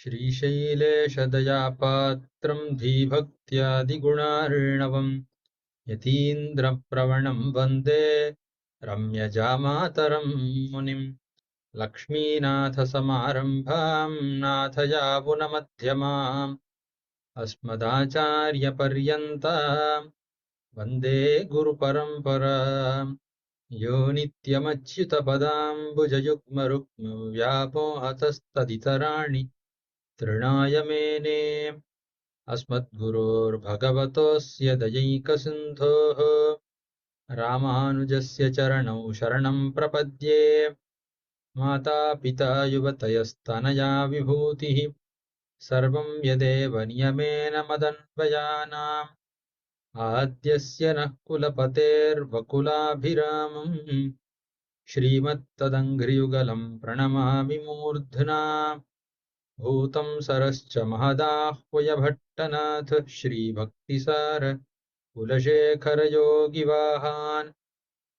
श्रीशैलेशदयापात्रं धीभक्त्यादिगुणार्णवं यतीन्द्रप्रवणं वन्दे रम्यजामातरं मुनिम्। लक्ष्मीनाथसमारम्भां नाथयामुनमध्यमाम् अस्मदाचार्यपर्यन्तां वन्दे गुरुपरम्पराम्। यो नित्यमच्युतपदाम्बुजयुग्मरुक्म व्यामोहतस्तदितराणि तृणाय मेने। अस्मद्गुरोर्भगवतोऽस्य दयैकसिन्धोः रामानुजस्य चरणौ शरणं प्रपद्ये। मातापिता युवतयस्तनया विभूतिः सर्वं यदेव नियमेन मदन्वयानाम्। आद्यस्य नः कुलपतेर्वकुलाभिरामम् श्रीमत्तदङ्घ्रियुगलं प्रणमामि मूर्ध्ना। भूतं सरश्च महदाह्वय भट्टनाथ श्रीभक्तिसार कुलशेखरयोगिवाहान्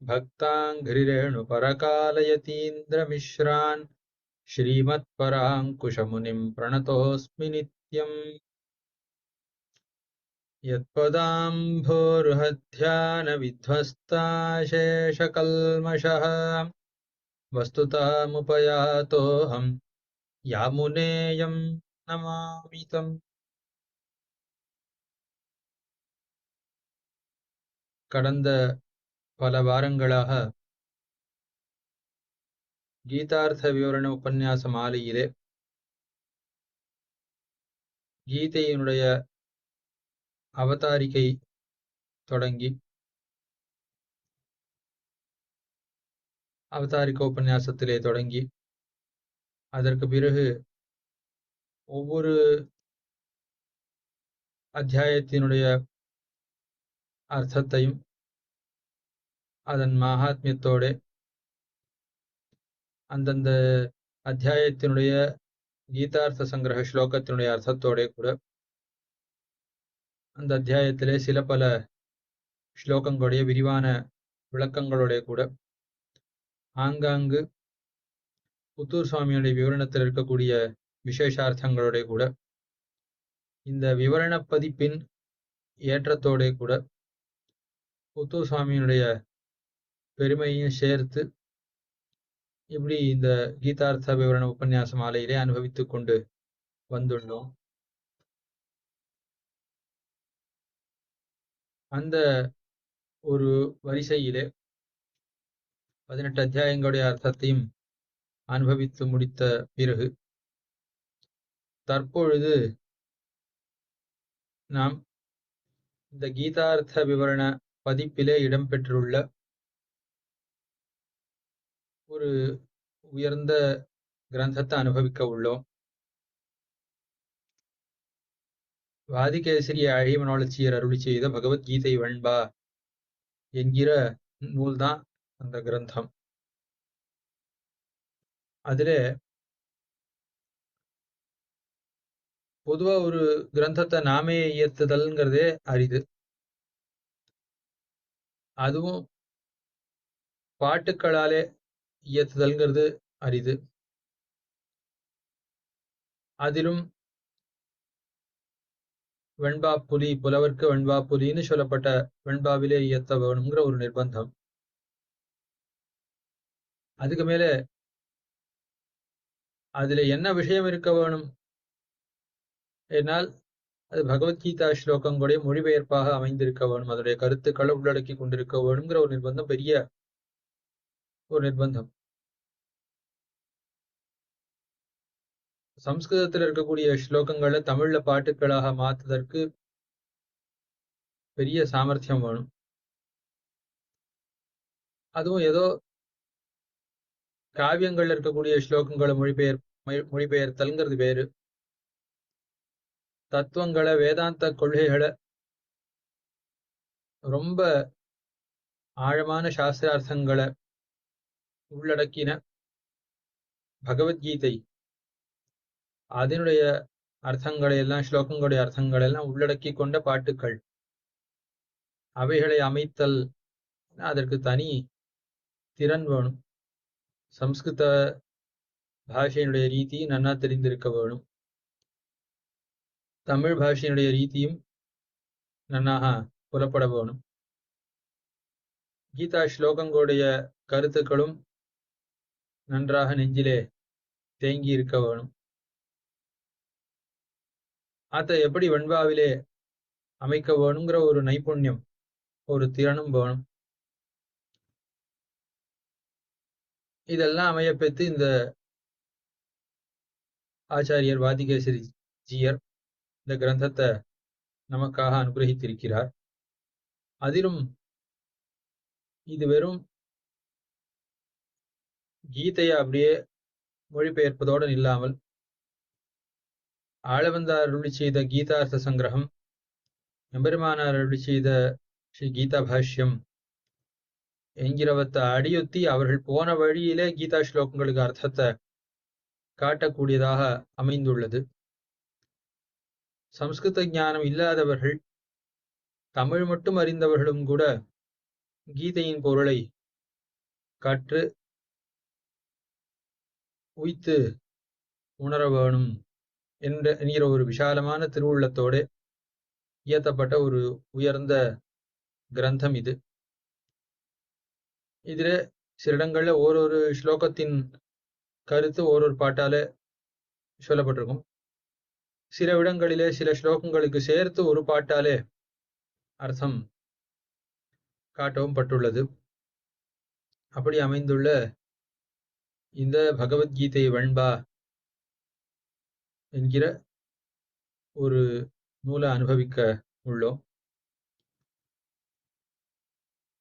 भक्ताङ्घ्रिरेणुपरकालयतीन्द्रमिश्रान् श्रीमत्पराङ्कुशमुनिं प्रणतोऽस्मि नित्यम्। यत्पदाम्भोरुहध्यानविध्वस्ताशेषकल्मषः वस्तुतामुपयातोऽहं யாமுனேயம் நமாமிதம். கடந்த பல வாரங்களாக கீதார்த்த விவரண உபன்யாச மாலையிலே கீதையினுடைய அவதாரிகை தொடங்கி அவதாரிக உபன்யாசத்திலே தொடங்கி அதற்கு பிறகு ஒவ்வொரு அத்தியாயத்தினுடைய அர்த்தத்தையும் அதன் மகாத்மியத்தோட அந்தந்த அத்தியாயத்தினுடைய கீதார்த்த சங்கிரக ஸ்லோகத்தினுடைய அர்த்தத்தோட கூட அந்த அத்தியாயத்திலே சில பல ஸ்லோகங்களுடைய விரிவான விளக்கங்களோட கூட ஆங்காங்கு புத்தூர் சுவாமியுடைய விவரணத்தில் இருக்கக்கூடிய விசேஷார்த்தங்களோட கூட இந்த விவரண பதிப்பின் ஏற்றத்தோட கூட புத்தூர் சுவாமியினுடைய பெருமையும் சேர்த்து இப்படி இந்த கீதார்த்த விவரண உபன்யாச மாலையிலே அனுபவித்துக் கொண்டு வந்துள்ளோம். அந்த ஒரு வரிசையிலே 18 அத்தியாயங்களுடைய அர்த்தத்தையும் அனுபவித்து முடித்த பிறகு தற்பொழுது நாம் இந்த கீதார்த்த விவரண பதிப்பிலே இடம்பெற்றுள்ள ஒரு உயர்ந்த கிரந்தத்தை அனுபவிக்க உள்ளோம். வாதிகேசரி அழிமனோளச்சியர் அருளி செய்த பகவத்கீதை வெண்பா என்கிற நூல்தான் அந்த கிரந்தம். அதிலே பொதுவா ஒரு கிரந்தத்தை நாமே இயற்றுதல்ங்கிறதே அரிது. அதுவும் பாட்டுக்களாலே இயற்றுதல்ங்கிறது அரிது. அதிலும் வெண்பா புலி, புலவர்க்கு வெண்பா புலின்னு சொல்லப்பட்ட வெண்பாவிலே இயற்ற வேணுங்கிற ஒரு நிர்பந்தம். அதுக்கு மேல அதுல என்ன விஷயம் இருக்க வேணும் என்னால் அது பகவத்கீதா ஸ்லோகங்களுடைய மொழிபெயர்ப்பாக அமைந்திருக்க வேணும், அதனுடைய கருத்துக்களை உள்ளடக்கி கொண்டிருக்க வேணுங்கிற ஒரு நிர்பந்தம், பெரிய ஒரு நிர்பந்தம். சம்ஸ்கிருதத்தில் இருக்கக்கூடிய ஸ்லோகங்களை தமிழ்ல பாட்டுக்களாக மாத்துவதற்கு பெரிய சாமர்த்தியம் வேணும். அதுவும் ஏதோ காவியங்கள்ல இருக்கக்கூடிய ஸ்லோகங்களை மொழிபெயர்த்தல்ங்கிறது வேறு. தத்துவங்களை, வேதாந்த கொள்கைகளை, ரொம்ப ஆழமான சாஸ்திரார்த்தங்களை உள்ளடக்கின பகவத்கீதை, அதனுடைய அர்த்தங்களை எல்லாம், ஸ்லோகங்களுடைய அர்த்தங்களை எல்லாம் உள்ளடக்கி கொண்ட பாட்டுக்கள், அவைகளை அமைத்தல் அதற்கு தனி திறன் வேணும். சம்ஸ்கிருத பாஷையினுடைய ரீதி நன்னா தெரிந்திருக்க வேணும். தமிழ் பாஷையினுடைய ரீதியும் நன்னாக புலப்பட வேணும். கீதா ஸ்லோகங்களுடைய கருத்துக்களும் நன்றாக நெஞ்சிலே தேங்கி இருக்க வேணும். அதை எப்படி வெண்பாவிலே அமைக்க வேணுங்கிற ஒரு நைபுண்யம், ஒரு திறனும் வேணும். இதெல்லாம் அமையப்பெற்று இந்த ஆச்சாரியர் வாதிகேசரி ஜீயர் இந்த கிரந்தத்தை நமக்காக அனுகிரகித்திருக்கிறார். அதிலும் இது வெறும் கீதையை அப்படியே மொழிபெயர்ப்பதோடு இல்லாமல் ஆளவந்தார் அருளி செய்த கீதார்த்த சங்கிரகம், எம்பெருமானார் அருளி செய்த ஸ்ரீ கீதா பாஷ்யம் என்கிறவத்தை அடியொத்தி அவர்கள் போன வழியிலே கீதா ஸ்லோகங்களுக்கு அர்த்தத்தை காட்டக்கூடியதாக அமைந்துள்ளது. சம்ஸ்கிருத ஞானம் இல்லாதவர்கள், தமிழ் மட்டும் அறிந்தவர்களும் கூட கீதையின் பொருளை கற்று உய்த்து உணர வேணும் என்கிற ஒரு விசாலமான திருவுள்ளத்தோடு இயற்றப்பட்ட ஒரு உயர்ந்த கிரந்தம் இது. இதுல சில இடங்கள்ல ஓரொரு ஸ்லோகத்தின் கருத்து ஓரொரு பாட்டால சொல்லப்பட்டிருக்கும். சில இடங்களிலே சில ஸ்லோகங்களுக்கு சேர்த்து ஒரு பாட்டாலே அர்த்தம் காட்டவும் பட்டுள்ளது. அப்படி அமைந்துள்ள இந்த பகவத்கீதை வெண்பா என்கிற ஒரு நூலை அனுபவிக்க உள்ளோம்.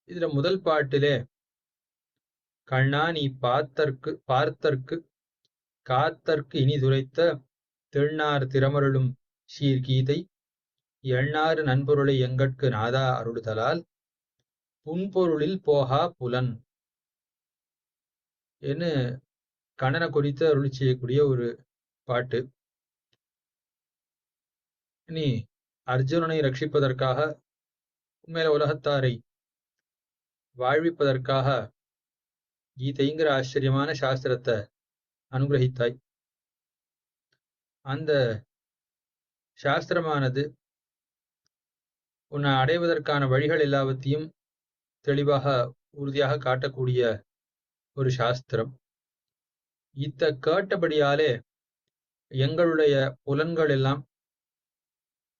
இதுல முதல் பாட்டிலே கண்ணா நீ பார்த்தற்கு காத்தற்கு இனி துரைத்த தென்னார் திறமருளும் சீர்கீதை எண்ணாறு நன்பொருளை எங்கட்கு நாதா அருளுதலால் புன்பொருளில் போகா புலன் என்று கண்ணனை குறித்து அருளி செய்யக்கூடிய ஒரு பாட்டு. இனி அர்ஜுனனை ரட்சிப்பதற்காக, உண்மையில உலகத்தாரை வாழ்விப்பதற்காக கீதைங்கிற ஆச்சரியமான சாஸ்திரத்தை அனுகிரகித்தாய். அந்த சாஸ்திரமானது உன்னை அடைவதற்கான வழிகள் எல்லாவற்றையும் தெளிவாக உறுதியாக காட்டக்கூடிய ஒரு சாஸ்திரம். இத்த கேட்டபடியாலே எங்களுடைய புலன்கள் எல்லாம்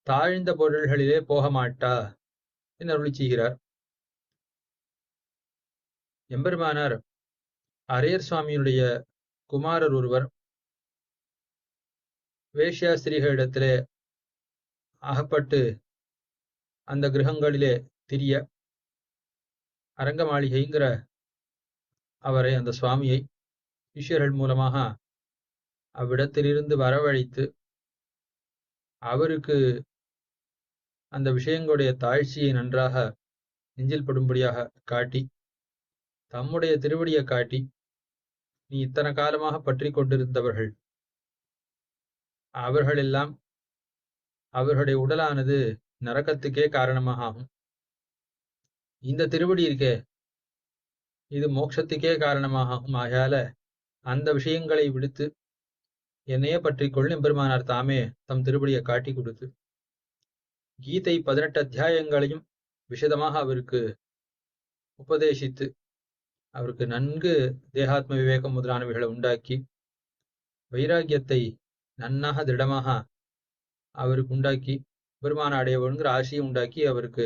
தாழ்ந்த பொருள்களிலே போக மாட்டா என்று அருளி செய்கிறார். எம்பெருமானார் அரையர் சுவாமியுடைய குமாரர் ஒருவர் வேஷ்யாஸ்திரிகளிடத்திலே அகப்பட்டு அந்த கிரகங்களிலே திரிய அரங்க மாளிகைங்கிற அவரை, அந்த சுவாமியை சிஷ்யர்கள் மூலமாக அவ்விடத்திலிருந்து வரவழைத்து அவருக்கு அந்த விஷயங்களுடைய தாழ்ச்சியை நன்றாக நெஞ்சில் படும்படியாக காட்டி, தம்முடைய திருவடியை காட்டி, நீ இத்தனை காலமாக பற்றி கொண்டிருந்தவர்கள் அவர்களெல்லாம் அவர்களுடைய உடலானது நரகத்துக்கே காரணமாக ஆகும். இந்த திருவடி இருக்கே இது மோட்சத்துக்கே காரணமாக ஆகும். ஆகையால அந்த விஷயங்களை விடுத்து என்னையே பற்றி கொள்ளும் எம்பெருமானார் தாமே தம் திருவடியை காட்டி கொடுத்து கீதை 18 அத்தியாயங்களையும் விஷதமாக அவருக்கு உபதேசித்து அவருக்கு நன்கு தேகாத்ம விவேகம் முதலானவைகளை உண்டாக்கி வைராக்கியத்தை நன்னாக திருடமாக அவருக்கு உண்டாக்கி பெருமான அடையவனுங்கிற ஆசையை உண்டாக்கி அவருக்கு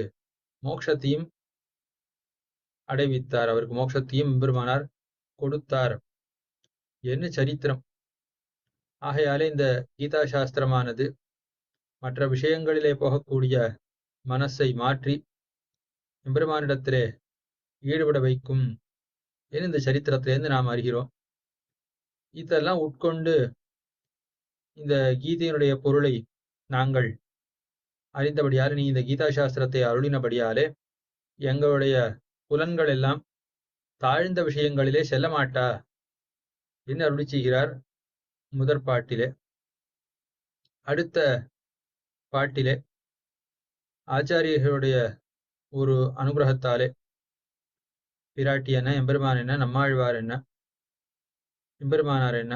மோட்சத்தையும் அடைவித்தார். அவருக்கு மோட்சத்தையும் பெருமானார் கொடுத்தார் என்ன சரித்திரம். ஆகையாலே இந்த கீதா சாஸ்திரமானது மற்ற விஷயங்களிலே போகக்கூடிய மனசை மாற்றி எம்பெருமானிடத்திலே ஈடுபட வைக்கும் என்று இந்த சரித்திரத்திலிருந்து நாம் அறிகிறோம். இதெல்லாம் உட்கொண்டு இந்த கீதையினுடைய பொருளை நாங்கள் அறிந்தபடியாலே, நீ இந்த கீதா சாஸ்திரத்தை அருளினபடியாலே எங்களுடைய புலன்கள் எல்லாம் தாழ்ந்த விஷயங்களிலே செல்ல மாட்டா என்று அருளி செய்கிறார் முதற் பாட்டிலே. அடுத்த பாட்டிலே ஆச்சாரியர்களுடைய ஒரு அனுகிரகத்தாலே பிராட்டி என்ன, எம்பெருமான் என்ன, நம்மாழ்வார் என்ன, எம்பெருமானார் என்ன,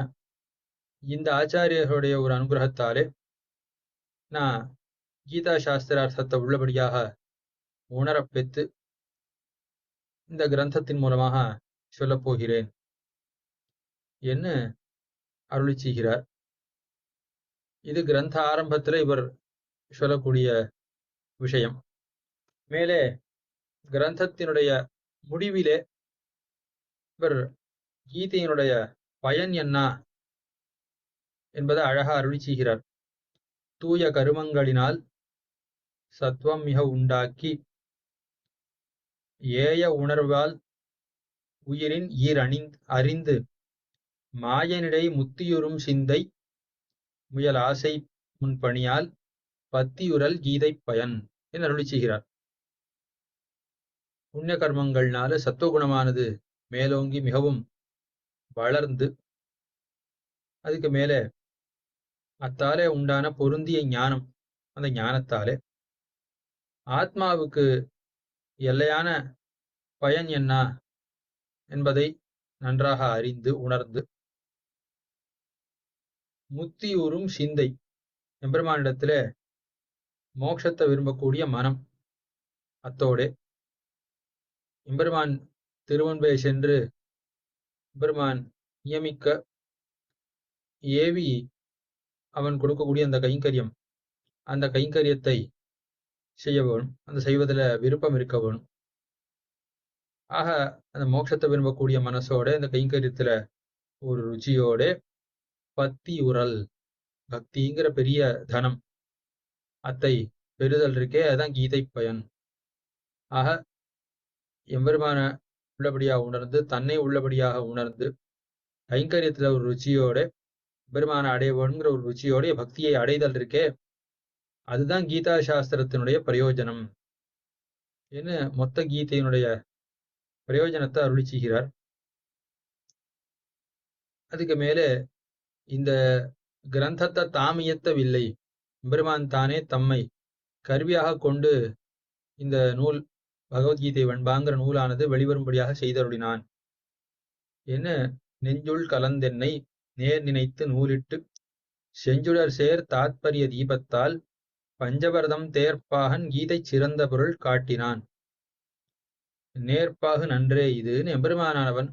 இந்த ஆச்சாரியர்களுடைய ஒரு அனுகிரகத்தாலே நான் கீதா சாஸ்திரார்த்தத்தை உள்ளபடியாக உணரப்பெற்று இந்த கிரந்தத்தின் மூலமாக சொல்லப் போகிறேன் என்று அருளி செய்கிறார். இது கிரந்த ஆரம்பத்தில் இவர் சொல்லக்கூடிய விஷயம். மேலே கிரந்தத்தினுடைய முடிவிலே இவர் கீதையினுடைய பயன் என்ன என்பதை அழகா அருளி செய்கிறார். தூய கருமங்களினால் சத்துவம் மிக உண்டாக்கி ஏய உணர்வால் உயிரின் அறிந்து மாயனிடை முத்தியுறும் சிந்தை முயல் ஆசை முன்பணியால் பத்தியுறல் கீதை பயன் என்று அருளி செய்கிறார். புண்ணிய கர்மங்கள்னால சத்துவகுணமானது மேலோங்கி மிகவும் வளர்ந்து அதுக்கு மேலே அத்தாலே உண்டான பொருந்திய ஞானம், அந்த ஞானத்தாலே ஆத்மாவுக்கு எல்லையான பயன் என்ன என்பதை நன்றாக அறிந்து உணர்ந்து முத்தியுறும் சிந்தை, எம்பெருமானிடத்திலே மோட்சத்தை விரும்பக்கூடிய மனம், அத்தோடே எம்பெருமான் திருவன்பே சென்று எம்பெருமான் நியமிக்க ஏவி அவன் கொடுக்கக்கூடிய அந்த கைங்கரியம், அந்த கைங்கரியத்தை செய்ய வேணும். அந்த செய்வதில் விருப்பம் இருக்க வேணும். ஆக அந்த மோட்சத்தை விரும்பக்கூடிய மனசோட இந்த கைங்கரியத்துல ஒரு ருச்சியோட பத்தி உரல், பக்திங்கிற பெரிய தனம் அத்தை பெறுதல் இருக்கே, அதான் கீதை பயன். ஆக எம்பெருமான உள்ளபடியாக உணர்ந்து, தன்னை உள்ளபடியாக உணர்ந்து, கைங்கரியத்துல ஒரு ருச்சியோட பெருமான அடைய வேணுங்கிற ஒரு ருச்சியோடைய பக்தியை அடைதல் இருக்கே, அதுதான் கீதா சாஸ்திரத்தினுடைய பிரயோஜனம் என்று மொத்த கீதையினுடைய பிரயோஜனத்தை அருளி செய்கிறார். அதுக்கு மேலே இந்த கிரந்தத்தை தாமியத்தவில்லை, பெருமான் தானே தம்மை கருவியாக கொண்டு இந்த நூல் பகவத்கீதை வெண்பாங்கிற நூலானது வெளிவரும்படியாக செய்தருளினான் என்ன நெஞ்சுள் கலந்தென்னை நேர் நினைத்து நூலிட்டு செஞ்சுடர் சேர் தாத்பரிய தீபத்தால் பஞ்சபரதம் தேர்ப்பாகன் கீதை சிறந்த பொருள் காட்டினான். நேர்ப்பாகு நன்றே இதுன்னு எம்பெருமானவன்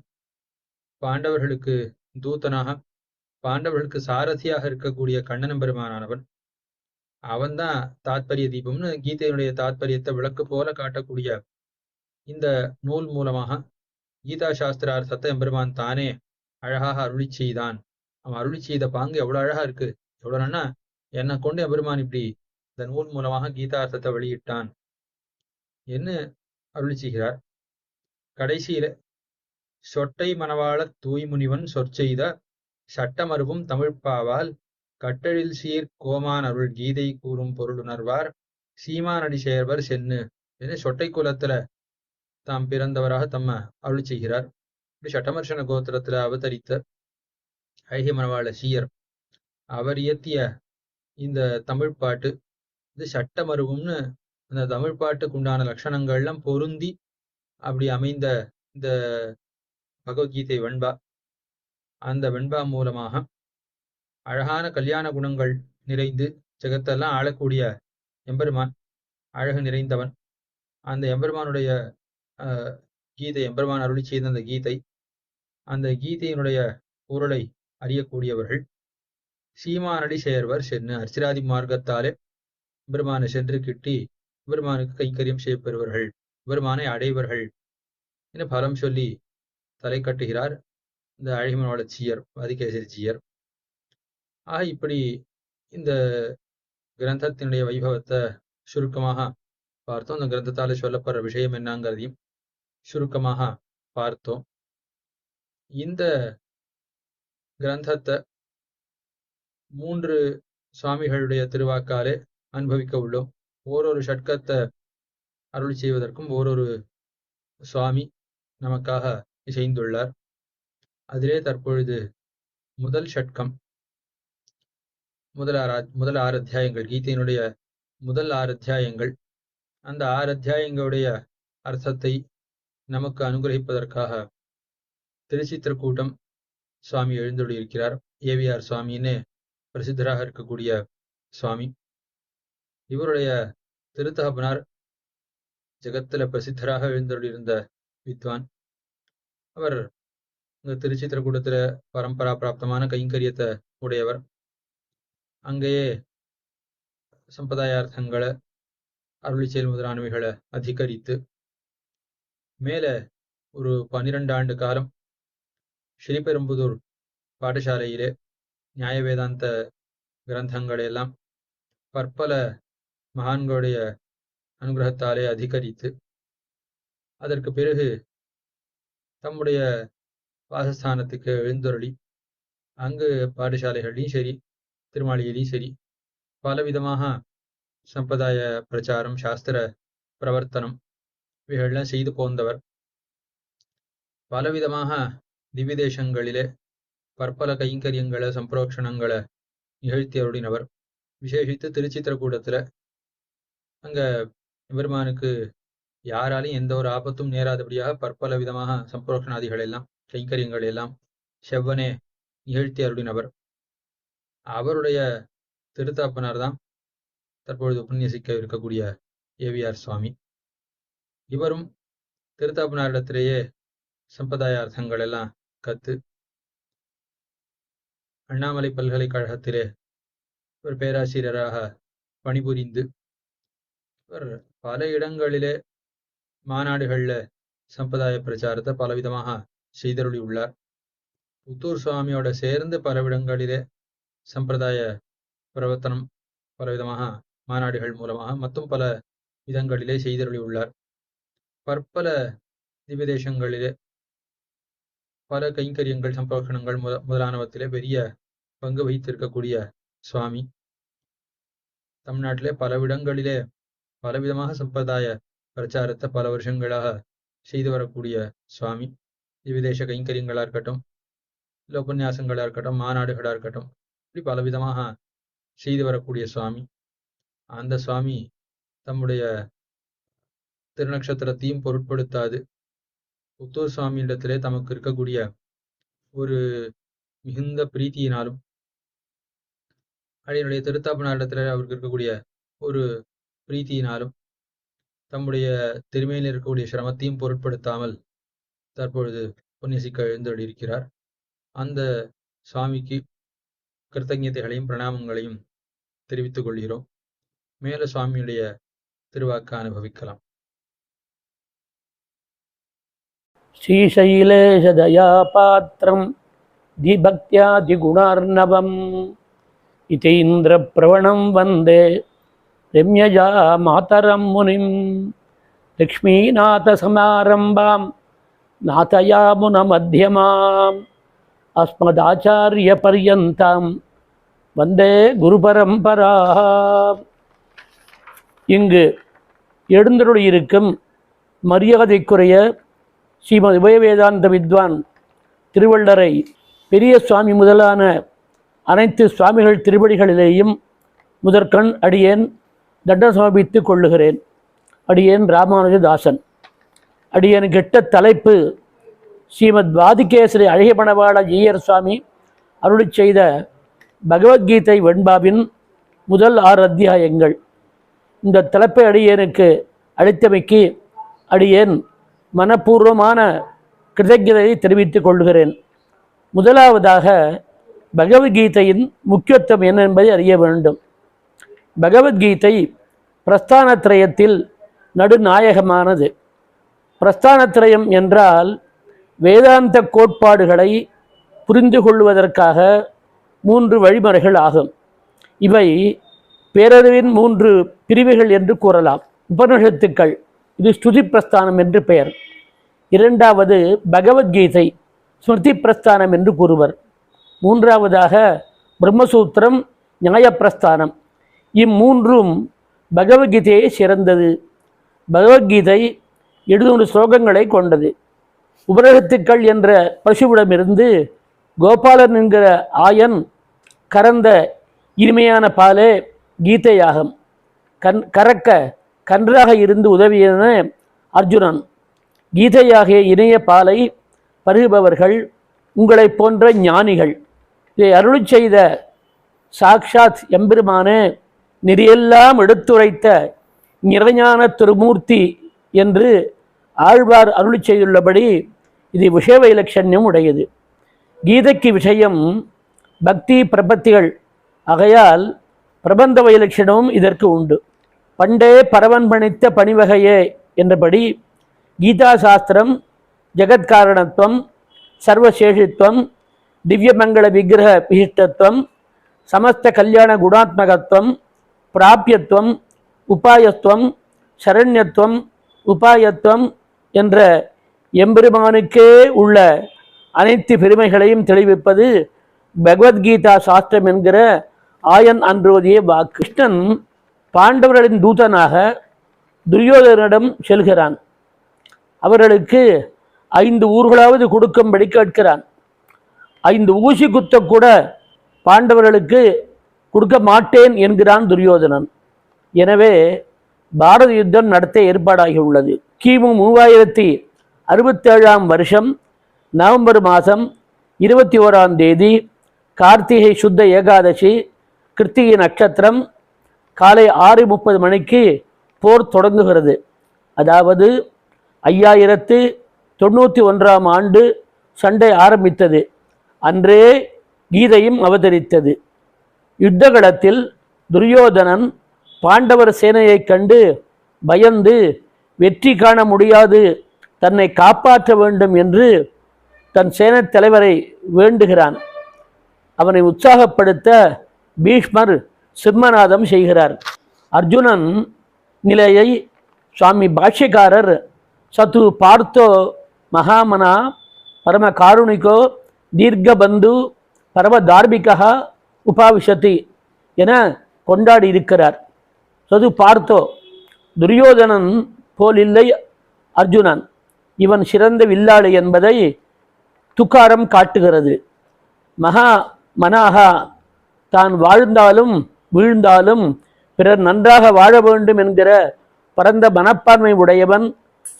பாண்டவர்களுக்கு தூதனாக, பாண்டவர்களுக்கு சாரதியாக இருக்கக்கூடிய கண்ணன் பெருமானவன் அவன்தான் தாத்பரிய தீபம்னு கீதையினுடைய தாத்பரியத்தை விளக்கு போல காட்டக்கூடிய இந்த நூல் மூலமாக கீதா சாஸ்திரார்த்தத்தை எம்பெருமான் தானே அழகாக அருளி செய்தான். அவன் அருளி செய்த பாங்கு எவ்வளவு அழகா இருக்கு, எவ்வளவுன்னா என்னை கொண்டு எம்பெருமான் இப்படி இந்த நூல் மூலமாக கீதார்த்தத்தை வெளியிட்டான் என்று அருளி செய்கிறார். கடைசியில சொட்டை மணவாள தூய்முனிவன் சொற்செய்த சட்டமருவும் தமிழ்ப்பாவால் கட்டழில் சீர் கோமான் அருள் கீதை கூறும் பொருளுணர்வார் சீமானடி சேர்வர் சென்னு என்று சொட்டை குலத்துல தாம் பிறந்தவராக தம்ம அருளி செய்கிறார். இப்படி சட்டமர்ஷன கோத்திரத்துல அவதரித்த ஐகிய மணவாள சீயர் அவர் இயற்றிய இந்த தமிழ் பாட்டு இது சட்டமருவும்னு அந்த தமிழ் பாட்டுக்கு உண்டான லட்சணங்கள்லாம் பொருந்தி அப்படி அமைந்த இந்த பகவத்கீதை வெண்பா, அந்த வெண்பா மூலமாக அழகான கல்யாண குணங்கள் நிறைந்து ஜெகத்தெல்லாம் ஆளக்கூடிய எம்பெருமான், அழகு நிறைந்தவன், அந்த எம்பெருமானுடைய கீதை, எம்பெருமான் அருளி செய்த அந்த கீதை, அந்த கீதையினுடைய பொருளை அறியக்கூடியவர்கள் சீமானடி சேர்வர் சென்னு அர்ச்சிராதி மார்க்கத்தாலே பெருமானை சென்று கிட்டி பெருமானுக்கு கைங்கரியம் செய்யப்பெறுவர்கள், பெருமானை அடைவர்கள் என பலம் சொல்லி தலை கட்டுகிறார் இந்த அழகிமனோட சீயர், ஆதிகேசரி சீயர். ஆக இப்படி இந்த கிரந்தத்தினுடைய வைபவத்தை சுருக்கமாக பார்த்தோம். இந்த கிரந்தத்தால சொல்லப்படுற விஷயம் என்னங்கிறதையும் சுருக்கமாக பார்த்தோம். இந்த கிரந்தத்தை 3 சுவாமிகளுடைய திருவாக்காலே அனுபவிக்க உள்ளோம். ஓரொரு ஷட்கத்தை அருள் செய்வதற்கும் ஓரொரு சுவாமி நமக்காக இசைந்துள்ளார். அதிலே தற்பொழுது முதல் ஷட்கம், முதல் 6 அத்தியாயங்கள், கீதையினுடைய முதல் 6 அத்தியாயங்கள், அந்த 6 அத்தியாயங்களுடைய அர்த்தத்தை நமக்கு அனுகிரகிப்பதற்காக திருச்சித்திரக்கூட்டம் சுவாமி எழுந்துள்ளிருக்கிறார். ஏவிஆர் சுவாமின்னு பிரசித்தராக இருக்கக்கூடிய சுவாமி. இவருடைய திருத்தகப்பனார் ஜெகத்தில் பிரசித்தராக எழுந்தருளியிருந்த வித்வான். அவர் இங்க திருச்சித்திரக்கூடத்தில் பரம்பரா பிராப்தமான கைங்கரியத்தை உடையவர். அங்கேயே சம்பிரதாயார்த்தங்களை அருளிச்செயல் முதலானவைகளை அதிகரித்து மேலே ஒரு 12 ஆண்டு காலம் ஸ்ரீபெரும்புதூர் பாடசாலையிலே நியாய வேதாந்த கிரந்தங்களையெல்லாம் பற்பல மகான்களுடைய அனுகிரகத்தாலே அதிகரித்து அதற்கு பிறகு தம்முடைய வாசஸ்தானத்துக்கு எழுந்தருளி அங்கு பாடசாலைகளையும் சரி திருமாளியிலையும் சரி பலவிதமாக சம்பிரதாய பிரச்சாரம் சாஸ்திர பிரவர்த்தனம் இவைகள்லாம் செய்து போந்தவர். பலவிதமாக திவ்ய தேசங்களிலே பற்பல கைங்கரியங்களை சம்பிரோக்ஷணங்களை நிகழ்த்தி அருளினவர். விசேஷித்து திருச்சித்திரக்கூடத்தில் அங்கே பெருமானுக்கு யாராலையும் எந்த ஒரு ஆபத்தும் நேராதபடியாக பற்பல விதமாக சம்பிரோக்ஷணாதிகள் எல்லாம் கைங்கரியங்கள் எல்லாம் செவ்வனே நிகழ்த்தி அருளினவர். அவருடைய திருத்தாப்பனார் தான் தற்பொழுது உபன்யசிக்க இருக்கக்கூடிய ஏவிஆர் சுவாமி. இவரும் திருத்தாப்பனாரிடத்திலேயே சம்பிரதாயார்த்தங்கள் எல்லாம் கத்து அண்ணாமலை பல்கலைக்கழகத்திலே ஒரு பேராசிரியராக பணிபுரிந்து இவர் பல இடங்களிலே மாநாடுகளில் சம்பிரதாய பிரச்சாரத்தை பலவிதமாக செய்தருளி உள்ளார். புத்தூர் சுவாமியோட சேர்ந்து பல இடங்களிலே சம்பிரதாய பிரவர்த்தனம் பலவிதமாக மாநாடுகள் மூலமாக மற்றும் பல விதங்களிலே செய்தருளி உள்ளார். பற்பல திவ்ய தேசங்களிலே பல கைங்கரியங்கள் சம்பிரோஷணங்கள் முதலானவற்றிலே பெரிய பங்கு வகித்திருக்கக்கூடிய சுவாமி. தமிழ்நாட்டிலே பலவிடங்களிலே பலவிதமாக சம்பிரதாய பிரச்சாரத்தை பல வருஷங்களாக செய்து வரக்கூடிய சுவாமி. திவ்யதேச கைங்கரியங்களா இருக்கட்டும், இல்லை உபன்யாசங்களா இருக்கட்டும், மாநாடுகளா இருக்கட்டும், இப்படி பலவிதமாக செய்து வரக்கூடிய சுவாமி. அந்த சுவாமி தம்முடைய திருநக்ஷத்திரத்தையும் பொருட்படுத்தாது புத்தூர் சுவாமியிடத்திலே தமக்கு இருக்கக்கூடிய ஒரு மிகுந்த பிரீத்தியினாலும் அடியனுடைய திருத்தாப்பனாரிடத்திலே அவருக்கு இருக்கக்கூடிய ஒரு பிரீத்தியினாலும் தம்முடைய திருமையில் இருக்கக்கூடிய சிரமத்தையும் பொருட்படுத்தாமல் தற்பொழுது புண்ணியசிக்க எழுந்தருளியிருக்கிறார். அந்த சுவாமிக்கு கிருத்தஜதைகளையும் பிரணாமங்களையும் தெரிவித்துக் கொள்கிறோம். மேல சுவாமியுடைய திருவாக்க அனுபவிக்கலாம். ஸ்ரீசைலேஷதயாபாத்திரம் திபக்தியாதிகுணார்ணவம் இதேந்திரப்ரவணம் வந்தே ரம்யஜா மாதரம் முனிம் லக்ஷ்மீநாதசமாரம்பாம் நாதயாமுனமத்தியமாம் அஸ்மதாச்சாரியபர்யந்தாம் வந்தே குருபரம்பரா. இங்கு எழுந்தருளியிருக்கும் மரியாதைக்குரிய ஸ்ரீமத் உபயவேதாந்த வித்வான் திருவள்ளரை பெரிய சுவாமி முதலான அனைத்து சுவாமிகள் திருவடிகளிலேயும் முதற்கண் அடியேன் தண்டம் சமர்ப்பித்துக் கொள்ளுகிறேன். அடியேன் ராமானுஜதாசன். அடியேன் கெட்ட தலைப்பு ஸ்ரீமத் வாதிகேசரி அழகியபணவாள ஜீயர் சுவாமி அருளி செய்த பகவத்கீதை வெண்பாவின் முதல் 6 அத்தியாயங்கள். இந்த தலைப்பை அடியேனுக்கு அளித்தமைக்கு அடியேன் மனப்பூர்வமான கிருதஜதையை தெரிவித்துக் கொள்கிறேன். முதலாவதாக பகவத்கீதையின் முக்கியத்துவம் என்ன என்பதை அறிய வேண்டும். பகவத்கீதை பிரஸ்தானத்திரயத்தில் நடுநாயகமானது. பிரஸ்தானத்திரயம் என்றால் வேதாந்த கோட்பாடுகளை புரிந்து கொள்வதற்காக 3 வழிமுறைகள் ஆகும். இவை பேரறிவின் 3 பிரிவுகள் என்று கூறலாம். உபனிஷத்துக்கள், இது ஸ்ருதி பிரஸ்தானம் என்று பெயர். இரண்டாவது பகவத்கீதை, ஸ்மிருதி பிரஸ்தானம் என்று கூறுவர். மூன்றாவதாக பிரம்மசூத்திரம், நியாயப்பிரஸ்தானம். இம்மூன்றும் பகவத்கீதையை சிறந்தது. பகவத்கீதை 700 ஸ்லோகங்களை கொண்டது. உபனிஷத்துக்கள் என்ற பசுவிடமிருந்து கோபாலன் என்கிற ஆயன் கறந்த இனிமையான பாலே கீதையாகும். கறக்க கன்றாக இருந்து உதவியன அர்ஜுனன். கீதையாகிய இணைய பாலை பருகுபவர்கள் உங்களை போன்ற ஞானிகள். இதை அருளி செய்த சாக்ஷாத் எம்பெருமானே நெறியெல்லாம் எடுத்துரைத்த நிறைஞான திருமூர்த்தி என்று ஆழ்வார் அருளி செய்துள்ளபடி இது விஷய வைலட்சண்யம் உடையது. கீதைக்கு விஷயம் பக்தி பிரபத்திகள் ஆகையால் பிரபந்த வைலட்சணமும் இதற்கு உண்டு. பண்டே பரவன் பணித்த பணிவகையே என்றபடி கீதா சாஸ்திரம் ஜெகத்காரணத்துவம், சர்வசேஷித்வம், திவ்யமங்கள விக்கிரக விசிஷ்டத்துவம், சமஸ்த கல்யாண குணாத்மகத்துவம், பிராபியத்துவம், உபாயத்துவம், சரண்யத்துவம், உபாயத்துவம் என்ற எம்பெருமானுக்கே உள்ள அனைத்து பெருமைகளையும் தெளிவிப்பது பகவத்கீதா சாஸ்திரம் என்கிற ஆயன் அன்றோதிய வாக்கு. கிருஷ்ணன் பாண்டவர்களின் தூதனாக துரியோதனிடம் செல்கிறான். அவர்களுக்கு 5 ஊர்களாவது கொடுக்கும்படி கேட்கிறான். 5 ஊசி குத்தக்கூட பாண்டவர்களுக்கு கொடுக்க மாட்டேன் என்கிறான் துரியோதனன். எனவே பாரத யுத்தம் நடத்த ஏற்பாடாகியுள்ளது. கிமு 3067ஆம் வருஷம் நவம்பர் மாதம் 21ஆம் தேதி கார்த்திகை சுத்த ஏகாதசி கிருத்திகை நட்சத்திரம் காலை 6:30 மணிக்கு போர் தொடங்குகிறது. அதாவது 5091ஆம் ஆண்டு சண்டை ஆரம்பித்தது. அன்றே கீதையும் அவதரித்தது. யுத்தகலத்தில் துரியோதனன் பாண்டவர் சேனையைக் கண்டு பயந்து வெற்றி காண முடியாது, தன்னை காப்பாற்ற வேண்டும் என்று தன் சேனை தலைவரை வேண்டுகிறான். அவனை உற்சாகப்படுத்த பீஷ்மர் சிம்மநாதம் செய்கிறார். அர்ஜுனன் நிலையை சுவாமி பாஷ்யக்காரர் சத்து பார்த்தோ மகாமனா பரம காருணிகோ தீர்க்கபந்து பரம தார்மிகா உபாவிஷதி என கொண்டாடி இருக்கிறார். சது பார்த்தோ துரியோதனன் போலில்லை அர்ஜுனன், இவன் சிறந்த வில்லாளி என்பதை துக்காரம் காட்டுகிறது. மகா மனாகா தான் வாழ்ந்தாலும் வீழ்ந்தாலும் பிறர் நன்றாக வாழ வேண்டும் என்கிற பரந்த மனப்பான்மை உடையவன்,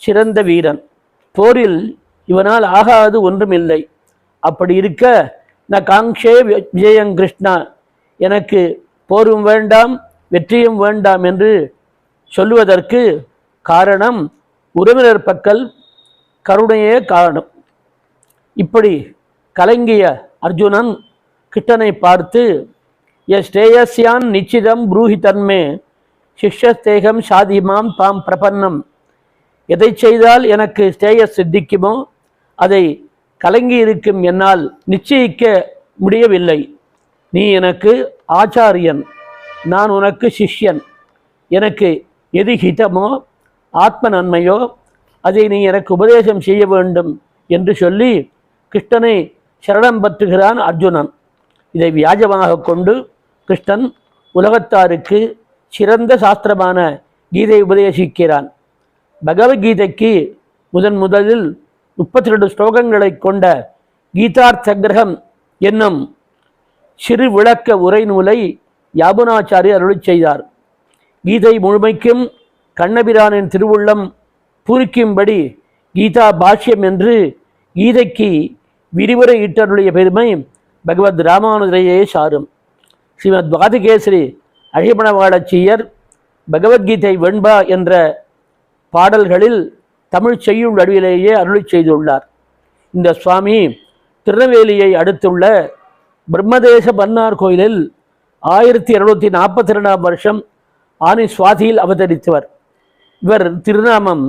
சிறந்த வீரன். போரில் இவனால் ஆகாது ஒன்றுமில்லை. அப்படி இருக்க ந காங்ஷே விஜயங் கிருஷ்ணா, எனக்கு போரும் வேண்டாம் வெற்றியும் வேண்டாம் என்று சொல்லுவதற்கு காரணம் உறவினர் பக்கல் கருணையே காரணம். இப்படி கலங்கிய அர்ஜுனன் கிருஷ்ணனை பார்த்து ஸ்ரேயஸ்யான் நிச்சிதம் ப்ரூஹி தன்மே சிஷ்யஸ்தேகம் சாதிமாம் தாம் பிரபன்னம், எதை செய்தால் எனக்கு ஸ்ரேயஸ் சித்திக்குமோ அதை கலங்கி இருக்கும் என்னால் நிச்சயிக்க முடியவில்லை. நீ எனக்கு ஆச்சாரியன், நான் உனக்கு சிஷ்யன். எனக்கு எது ஹிதமோ ஆத்ம நன்மையோ அதை நீ எனக்கு உபதேசம் செய்ய வேண்டும் என்று சொல்லி கிருஷ்ணனை சரணம் பற்றுகிறான் அர்ஜுனன். இதை வியாஜமாக கொண்டு கிருஷ்ணன் உலகத்தாருக்கு சிறந்த சாஸ்திரமான கீதை உபதேசிக்கிறான். பகவத்கீதைக்கு முதலில் 32 ஸ்லோகங்களை கொண்ட கீதார்த்த கிரகம் என்னும் சிறு விளக்க உரை நூலை யாபுனாச்சாரியர் அருளி செய்தார். கீதை முழுமைக்கும் கண்ணபிரானின் திருவுள்ளம் பூரிக்கும்படி கீதா பாஷ்யம் என்று கீதைக்கு விரிவுரை இட்டருடைய பெருமை பகவத் ராமானுஜரையே சாரும். ஸ்ரீமத் வாதிகேசரி அழிமணவாளச்சியர் பகவத்கீதை வெண்பா என்ற பாடல்களில் தமிழ் செய்யுள் வடிவிலேயே அருளி செய்துள்ளார். இந்த சுவாமி திருநெல்வேலியை அடுத்துள்ள பிரம்மதேச பன்னார் கோயிலில் 1242ஆம் வருஷம் ஆனி சுவாதியில் அவதரித்தவர். இவர் திருநாமம்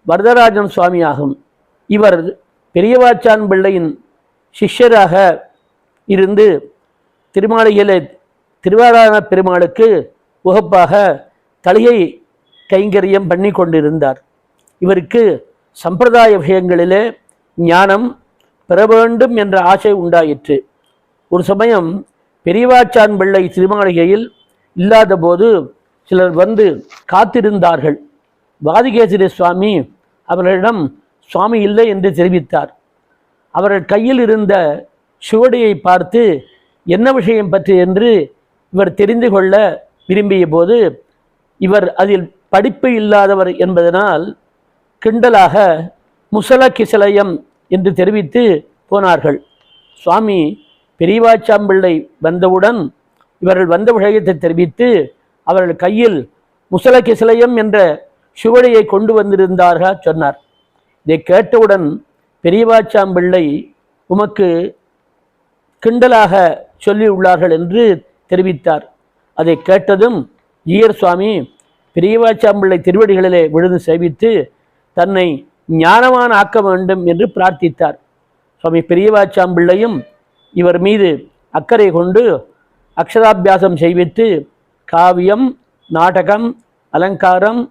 வரதராஜன் சுவாமி ஆகும். இவர் பெரியவாச்சான் பிள்ளையின் சிஷ்யராக இருந்து திருமாளிகையிலே திருவாராயண பெருமாளுக்கு உகப்பாக தலிகை கைங்கரியம் பண்ணி கொண்டிருந்தார். இவருக்கு சம்பிரதாய விஷயங்களிலே ஞானம் பெற வேண்டும் என்ற ஆசை உண்டாயிற்று. ஒரு சமயம் பெரியவாச்சான் பிள்ளை திருமாளிகையில் இல்லாத போது சிலர் வந்து காத்திருந்தார்கள். வாதிகேசரி சுவாமி அவர்களிடம் சுவாமி இல்லை என்று தெரிவித்தார். அவர்கள் கையில் இருந்த சுவடியை பார்த்து என்ன விஷயம் பற்றி என்று இவர் தெரிந்து கொள்ள விரும்பிய போது இவர் அதில் படிப்பு இல்லாதவர் என்பதனால் கிண்டலாக முசல கிசலயம் என்று தெரிவித்து போனார்கள். சுவாமி பெரியவாச்சாம்பிள்ளை வந்தவுடன் இவர்கள் வந்த விஷயத்தை தெரிவித்து அவர்கள் கையில் முசலகிசலயம் என்ற சுவடியை கொண்டு வந்திருந்தார்கள் சொன்னார். இதை கேட்டவுடன் பெரியவாச்சாம்பிள்ளை உமக்கு கிண்டலாக சொல்லியுள்ளார்கள் என்று தெரிவித்தார். அதை கேட்டதும் ஜீயர் சுவாமி பெரியவாச்சாம்பிள்ளை திருவடிகளிலே விழுந்து சேவித்து தன்னை ஞானவான் ஆக்க வேண்டும் என்று பிரார்த்தித்தார். சுவாமி பெரியவாச்சாம்பிள்ளையும் இவர் மீது அக்கறை கொண்டு அக்ஷராபியாசம் செய்வித்து காவியம், நாடகம், அலங்காரம்,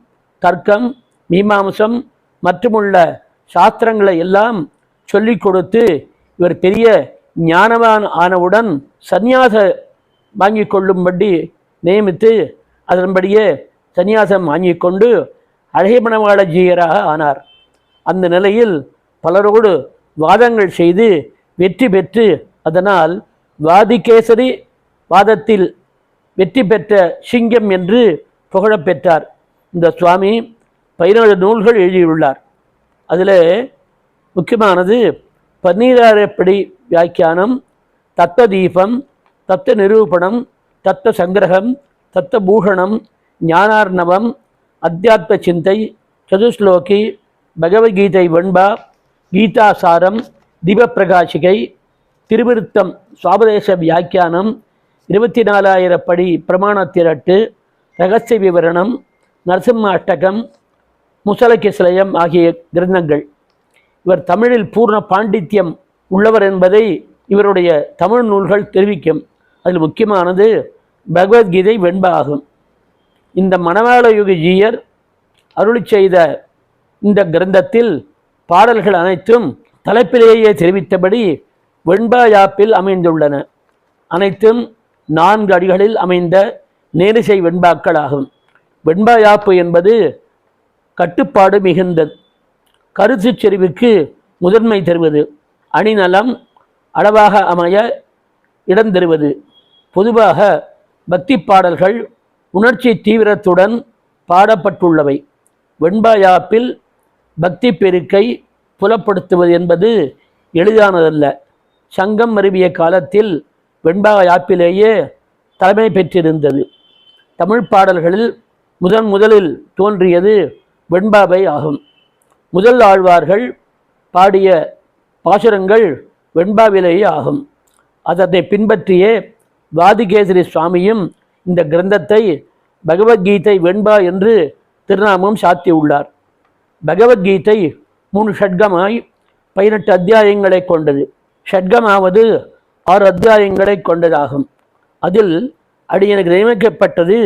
தர்க்கம், மீமாம்சம் மற்றுமுள்ள சாஸ்திரங்களை எல்லாம் சொல்லிக் கொடுத்து இவர் பெரிய ஞானவான் ஆனவுடன் சந்நியாச வாங்கி கொள்ளும்படி நியமித்து அதன்படியே சந்நியாசம் வாங்கி கொண்டு அழகிமணவாள ஜீயராக ஆனார். அந்த நிலையில் பலரோடு வாதங்கள் செய்து வெற்றி பெற்று அதனால் வாதிகேசரி வாதத்தில் வெற்றி பெற்ற சிங்கம் என்று புகழப்பெற்றார். இந்த சுவாமி 17 நூல்கள் எழுதியுள்ளார். அதில் முக்கியமானது பன்னீராரப்படி வியாக்கியானம், தத்துவ தீபம், தத்துவ நிரூபணம், தத்துவ சங்கிரகம், தத்துவ பூஷணம், ஞானார்ணவம், அத்தியாத்ம சிந்தை, சதுஸ்லோகி, பகவத்கீதை வெண்பா, கீதாசாரம், தீபப்பிரகாசிகை, திருவிருத்தம் சுவாபதேச வியாக்கியானம், 24,000 படி பிரமாண திரட்டு, ரகசிய விவரணம், நரசிம்மாஷ்டகம், முசலகிசலயம் ஆகிய கிரந்தங்கள். இவர் தமிழில் பூர்ண பாண்டித்யம் உள்ளவர் என்பதை இவருடைய தமிழ் நூல்கள் தெரிவிக்கும். அதில் முக்கியமானது பகவத்கீதை வெண்பா ஆகும். இந்த மணவாளயுக ஜீயர் அருளி செய்த இந்த கிரந்தத்தில் பாடல்கள் அனைத்தும் தலைப்பிலேயே தெரிவித்தபடி வெண்பா யாப்பில் அமைந்துள்ளன. அனைத்தும் 4 அடிகளில் அமைந்த நேரிசை வெண்பாக்கள் ஆகும். வெண்பா யாப்பு என்பது கட்டுப்பாடு மிகுந்தது, கருத்து செறிவுக்கு முதன்மை தருவது, அணிநலம் அளவாக அமைய இடம் தருவது. பொதுவாக பக்தி பாடல்கள் உணர்ச்சி தீவிரத்துடன் பாடப்பட்டுள்ளவை. வெண்பா யாப்பில் பக்தி பெருக்கை புலப்படுத்துவது என்பது எளிதானதல்ல. சங்கம் மருவிய காலத்தில் வெண்பா யாப்பிலேயே தலைமை பெற்றிருந்தது. தமிழ் பாடல்களில் முதலில் தோன்றியது வெண்பாவை ஆகும். முதல் ஆழ்வார்கள் பாடிய பாசுரங்கள் வெண்பாவிலேயே ஆகும். அதை பின்பற்றியே வாதிகேசரி சுவாமியும் இந்த கிரந்தத்தை பகவத்கீதை வெண்பா என்று திருநாமம் சாத்தியுள்ளார். பகவத்கீதை 3 ஷட்கமாய் 18 அத்தியாயங்களை கொண்டது. ஷட்கமாவது 6 அத்தியாயங்களை கொண்டதாகும். அதில் அடியனுக்கு நியமிக்கப்பட்டது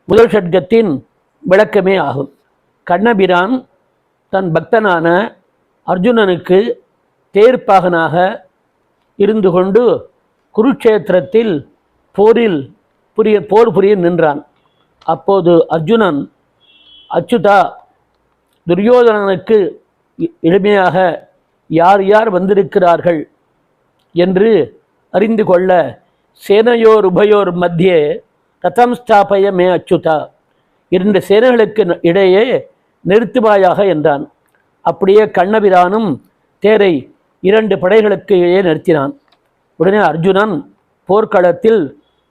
முதல் ஷட்கத்தின் விளக்கமே ஆகும். கண்ணபிரான் தன் பக்தனான அர்ஜுனனுக்கு தேர்ப்பாகனாக இருந்து கொண்டு குருட்சேத்திரத்தில் போர் புரிய நின்றான். அப்போது அர்ஜுனன், அச்சுதா, துரியோதனனுக்கு எளிமையாக யார் யார் வந்திருக்கிறார்கள் என்று அறிந்து கொள்ள சேனையோர் உபயோர் மத்தியே ரதம் ஸ்தாபய மே அச்சுதா, 2 சேனைகளுக்கு இடையே நிறுத்துவாயாக என்றான். அப்படியே கண்ணபிரானும் தேரை 2 படைகளுக்கு இடையே நிறுத்தினான். உடனே அர்ஜுனன் போர்க்களத்தில்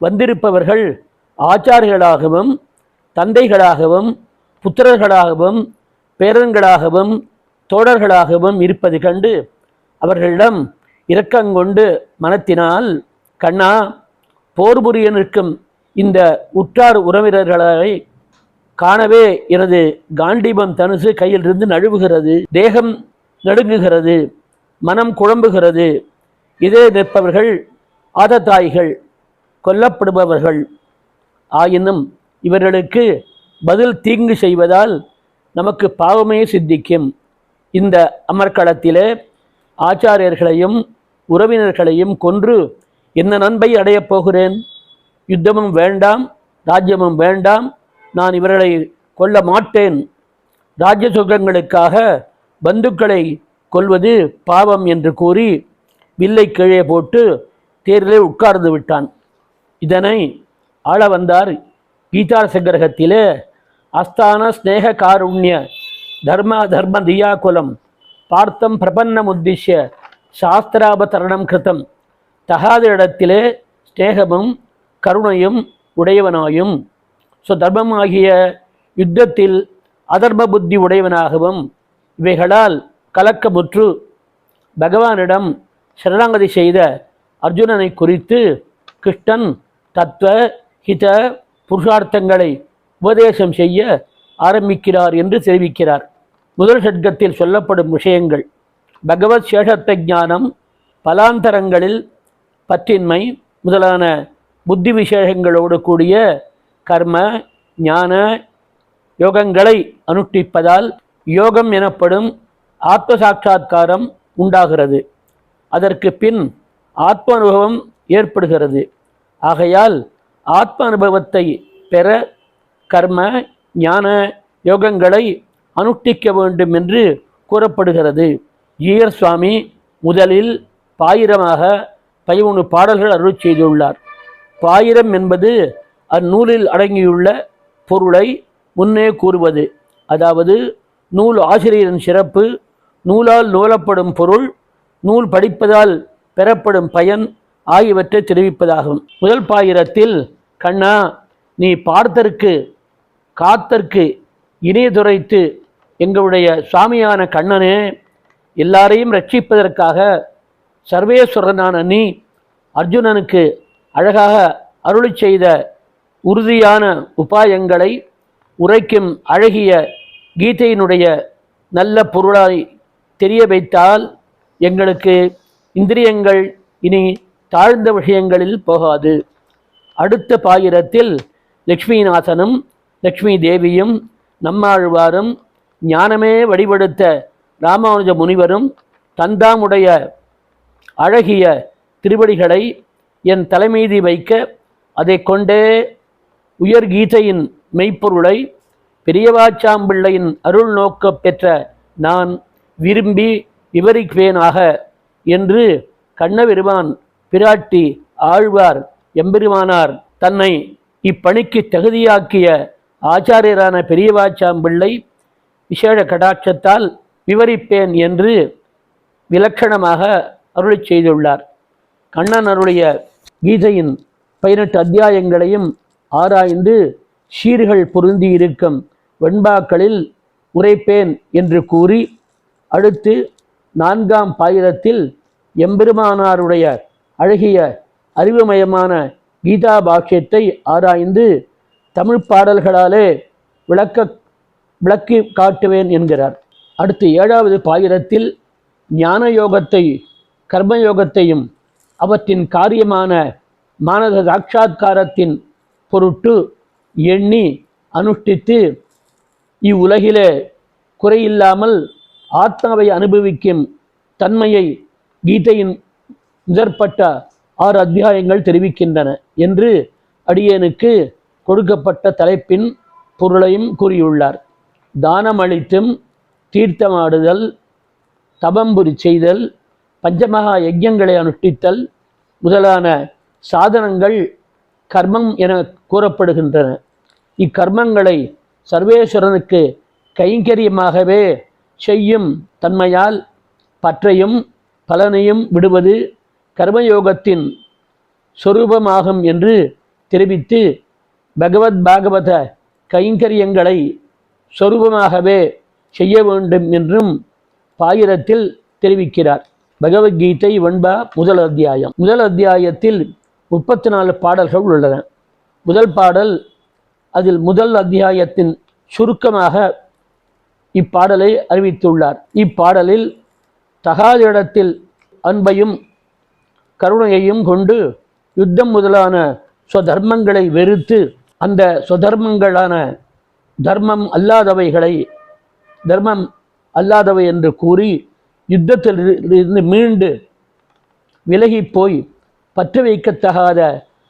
வந்திருப்பவர்கள் ஆச்சாரியர்களாகவும் தந்தைகளாகவும் புத்திரர்களாகவும் பேரன்களாகவும் தோழர்களாகவும் இருப்பது கண்டு அவர்களிடம் இரக்கங்கொண்டு மனத்தினால், கண்ணா, போர் புரிய நிற்கும் இந்த உற்றார் உறவினர்களை காணவே எனது காண்டீபம் தனுசு கையிலிருந்து நழுவுகிறது, தேகம் நடுங்குகிறது, மனம் குழம்புகிறது. இதே நிற்பவர்கள் ஆதத்தாய்கள், கொல்லப்படுபவர்கள். ஆயினும் இவர்களுக்கு பதில் தீங்கு செய்வதால் நமக்கு பாவமே சித்திக்கும். இந்த அமர்க்களத்திலே ஆச்சாரியர்களையும் உறவினர்களையும் கொன்று என்ன நன்மை அடையப் போகிறேன்? யுத்தமும் வேண்டாம், ராஜ்யமும் வேண்டாம், நான் இவர்களை கொல்ல மாட்டேன். ராஜ்ய சுகங்களுக்காக பந்துக்களை கொல்வது பாவம் என்று கூறி வில்லை கீழே போட்டு தேரிலே உட்கார்ந்து விட்டான். இதனை ஆள வந்தார் கீதா சங்கிரகத்திலே அஸ்தான ஸ்நேக காருண்ய தர்ம தியாகுலம் பார்த்தம் பிரபன்னம் உத்திஷ்ய சாஸ்திராபதரணம் கிருத்தம். தகாத இடத்திலே ஸ்நேகமும் கருணையும் உடையவனாயும் தர்மமாகிய யுத்தத்தில் அதர்ம புத்தி உடையவனாகவும் இவைகளால் கலக்கமுற்று பகவானிடம் சரணாகதி செய்த அர்ஜுனனை குறித்து கிருஷ்ணன் தத்துவ ஹித புருஷார்த்தங்களை உபதேசம் செய்ய ஆரம்பிக்கிறார் என்று தெரிவிக்கிறார். முதல் சர்க்கத்தில் சொல்லப்படும் விஷயங்கள் பகவத் சேஷத்த ஞானம், பலாந்தரங்களில் பற்றின்மை முதலான புத்தி விசேஷங்களோடு கூடிய கர்ம ஞான யோகங்களை அனுஷ்டிப்பதால் யோகம் எனப்படும் ஆத்ம சாட்சா்காரம் உண்டாகிறது. அதற்கு பின் ஆத்ம அனுபவம் ஏற்படுகிறது. ஆகையால் ஆத்ம அனுபவத்தை பெற கர்ம ஞான யோகங்களை அனுஷ்டிக்க வேண்டும் என்று கூறப்படுகிறது. ஜீயர் சுவாமி முதலில் பாயிரமாக 13 பாடல்கள் அருள் செய்துள்ளார். பாயிரம் என்பது அந்நூலில் அடங்கியுள்ள பொருளை முன்னே கூறுவது. அதாவது நூல் ஆசிரியரின் சிறப்பு, நூலால் நூலப்படும் பொருள், நூல் படிப்பதால் பெறப்படும் பயன் ஆகியவற்றை தெரிவிப்பதாகும். முதல் பாயிரத்தில் கண்ணா, நீ பார்த்தற்கு காத்தற்கு இணையதுரைத்து எங்களுடைய சுவாமியான கண்ணனே, எல்லாரையும் ரட்சிப்பதற்காக சர்வேஸ்வரனான நீ அர்ஜுனனுக்கு அழகாக அருளி செய்த உறுதியான உபாயங்களை உரைக்கும் அழகிய கீதையினுடைய நல்ல பொருளாய் தெரிய வைத்தால் எங்களுக்கு இந்திரியங்கள் இனி தாழ்ந்த விஷயங்களில் போகாது. அடுத்த பாயிரத்தில் லக்ஷ்மிநாதனும் லக்ஷ்மி தேவியும் நம்மாழ்வாரும் ஞானமே வடிவெடுத்த ராமானுஜ முனிவரும் தந்தாமுடைய அழகிய திருவடிகளை என் தலைமீதி வைக்க அதை கொண்டே உயர் கீதையின் மெய்ப்பொருளை பெரியவாச்சாம்பிள்ளையின் அருள் நோக்க பெற்ற நான் விரும்பி விவரிப்பேனாக என்று கண்ணபெருமான் பிராட்டி ஆழ்வார் எம்பெருமானார் தன்னை இப்பணிக்கு தகுதியாக்கிய ஆச்சாரியரான பெரியவாச்சாம்பிள்ளை விசேஷ கடாட்சத்தால் விவரிப்பேன் என்று விலக்கணமாக அருளி செய்துள்ளார். கண்ணன் அருளிய கீதையின் 18 அத்தியாயங்களையும் ஆராய்ந்து சீர்கள் பொருந்தியிருக்கும் வெண்பாக்களில் உரைப்பேன் என்று கூறி அடுத்து 4ஆம் பாயிரத்தில் எம்பெருமானாருடைய அழகிய அறிவுமயமான கீதா பாஷ்யத்தை ஆராய்ந்து தமிழ் பாடல்களாலே விளக்கி காட்டுவேன் என்கிறார். அடுத்து 7வது பாயிரத்தில் ஞான யோகத்தை கர்மயோகத்தையும் அவற்றின் காரியமான மானத சாட்சா்காரத்தின் பொருட்டு எண்ணி அனுஷ்டித்து இவ்வுலகிலே குறையில்லாமல் ஆத்மாவை அனுபவிக்கும் தன்மையை கீதையின் முதற்பட்ட 6 அத்தியாயங்கள் தெரிவிக்கின்றன என்று அடியேனுக்கு கொடுக்கப்பட்ட தலைப்பின் பொருளையும் கூறியுள்ளார். தானமளித்தும் தீர்த்தமாடுதல், தபம்புரி செய்தல், பஞ்சமகா யஜ்யங்களை அனுஷ்டித்தல் முதலான சாதனங்கள் கர்மம் என கூறப்படுகின்றன. இக்கர்மங்களை சர்வேஸ்வரனுக்கு கைங்கரியமாகவே செய்யும் தன்மையால் பற்றையும் பலனையும் விடுவது கர்மயோகத்தின் சொரூபமாகும் என்று தெரிவித்து பகவத் பாகவத கைங்கரியங்களை சொரூபமாகவே செய்ய வேண்டும் என்றும் பாயிரத்தில் தெரிவிக்கிறார். பகவத்கீதை வெண்பா முதல் அத்தியாயம். முதல் அத்தியாயத்தில் 34 பாடல்கள் உள்ளன. முதல் பாடல் அதில் முதல் அத்தியாயத்தின் சுருக்கமாக இப்பாடலை அறிவித்துள்ளார். இப்பாடலில் தகாத இடத்தில் அன்பையும் கருணையையும் கொண்டு யுத்தம் முதலான ஸ்வதர்மங்களை வெறுத்து அந்த ஸ்வதர்மங்களான தர்மம் அல்லாதவை என்று கூறி யுத்தத்திலிருந்து மீண்டு விலகி போய் பற்று வைக்கத்தகாத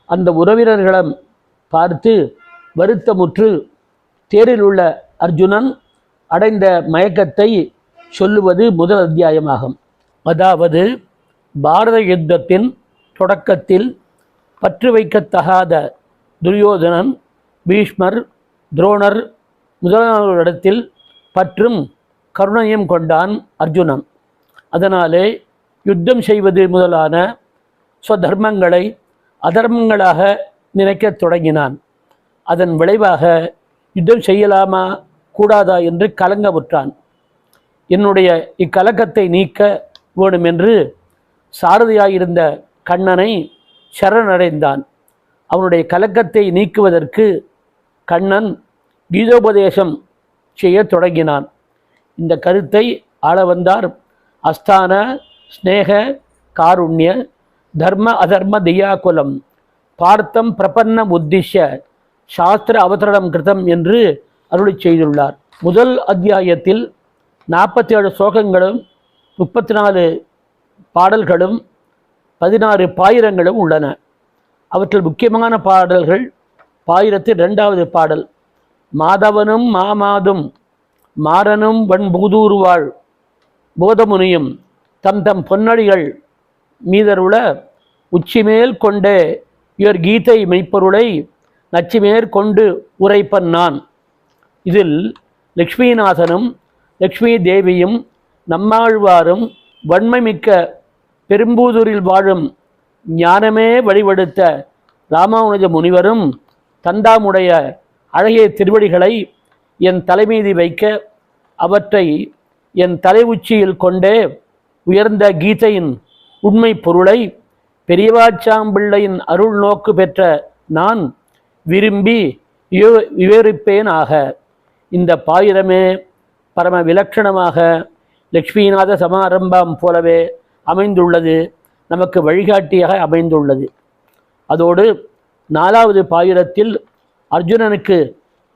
அந்த உறவினர்களிடம் பார்த்து வருத்தமுற்று தேரில் உள்ள அர்ஜுனன் அடைந்த மயக்கத்தை சொல்லுவது முதல் அத்தியாயமாகும். அதாவது பாரத யுத்தத்தின் தொடக்கத்தில் பற்று வைக்கத்தகாத துரியோதனன், பீஷ்மர், துரோணர் முதலானவரிடத்தில் பற்றும் கருணையும் கொண்டான் அர்ஜுனன். அதனாலே யுத்தம் செய்வது முதலான ஸ்வதர்மங்களை அதர்மங்களாக நினைக்கத் தொடங்கினான். அதன் விளைவாக யுத்தம் செய்யலாமா கூடாதா என்று கலங்கமுற்றான். என்னுடைய இக்கலக்கத்தை நீக்க வேணும் என்று சாரதியாயிருந்த கண்ணனை சரணடைந்தான். அவனுடைய கலக்கத்தை நீக்குவதற்கு கண்ணன் கீதோபதேசம் செய்ய தொடங்கினான். இந்த கருத்தை ஆள வந்தார் அஸ்தான ஸ்நேக காருண்ய தர்ம அதர்ம தியாகுலம் பார்த்தம் பிரபன்னம் உத்திஷ்ய சாஸ்திர அவதரணம் கிருதம் என்று அருளி செய்துள்ளார். முதல் அத்தியாயத்தில் 47 ஸ்லோகங்களும் 34 பாடல்களும் 16 பாயிரங்களும் உள்ளன. அவற்றில் முக்கியமான பாடல்கள் பாயிரத்தில் 2வது பாடல், மாதவனும் மாமாதும் மாறனும் வன்புதூர்வாள் போதமுனியும் தம் தம் பொன்னடிகள் மீதருள உச்சிமேல் கொண்டே இவர் கீதை மெய்ப்பொருளை நச்சிமேற் கொண்டு உரைப்பன் நான். இதில் லக்ஷ்மிநாதனும் லக்ஷ்மி தேவியும் நம்மாழ்வாரும் வன்மைமிக்க பெரும்பூதூரில் வாழும் ஞானமே வழிவடுத்த ராமானுஜ முனிவரும் தந்தாமுடைய அழகிய திருவடிகளை என் தலைமீதி வைக்க அவற்றை என் தலை உச்சியில் கொண்டே உயர்ந்த கீதையின் உண்மை பொருளை பெரியவாச்சாம்பிள்ளையின் அருள் நோக்கு பெற்ற நான் விரும்பி விவரிப்பேன் ஆக. இந்த பாயிரமே பரம விலட்சணமாக லக்ஷ்மிநாத சமாரம்பம் போலவே அமைந்துள்ளது, நமக்கு வழிகாட்டியாக அமைந்துள்ளது. அதோடு 4வது பாயிரத்தில் அர்ஜுனனுக்கு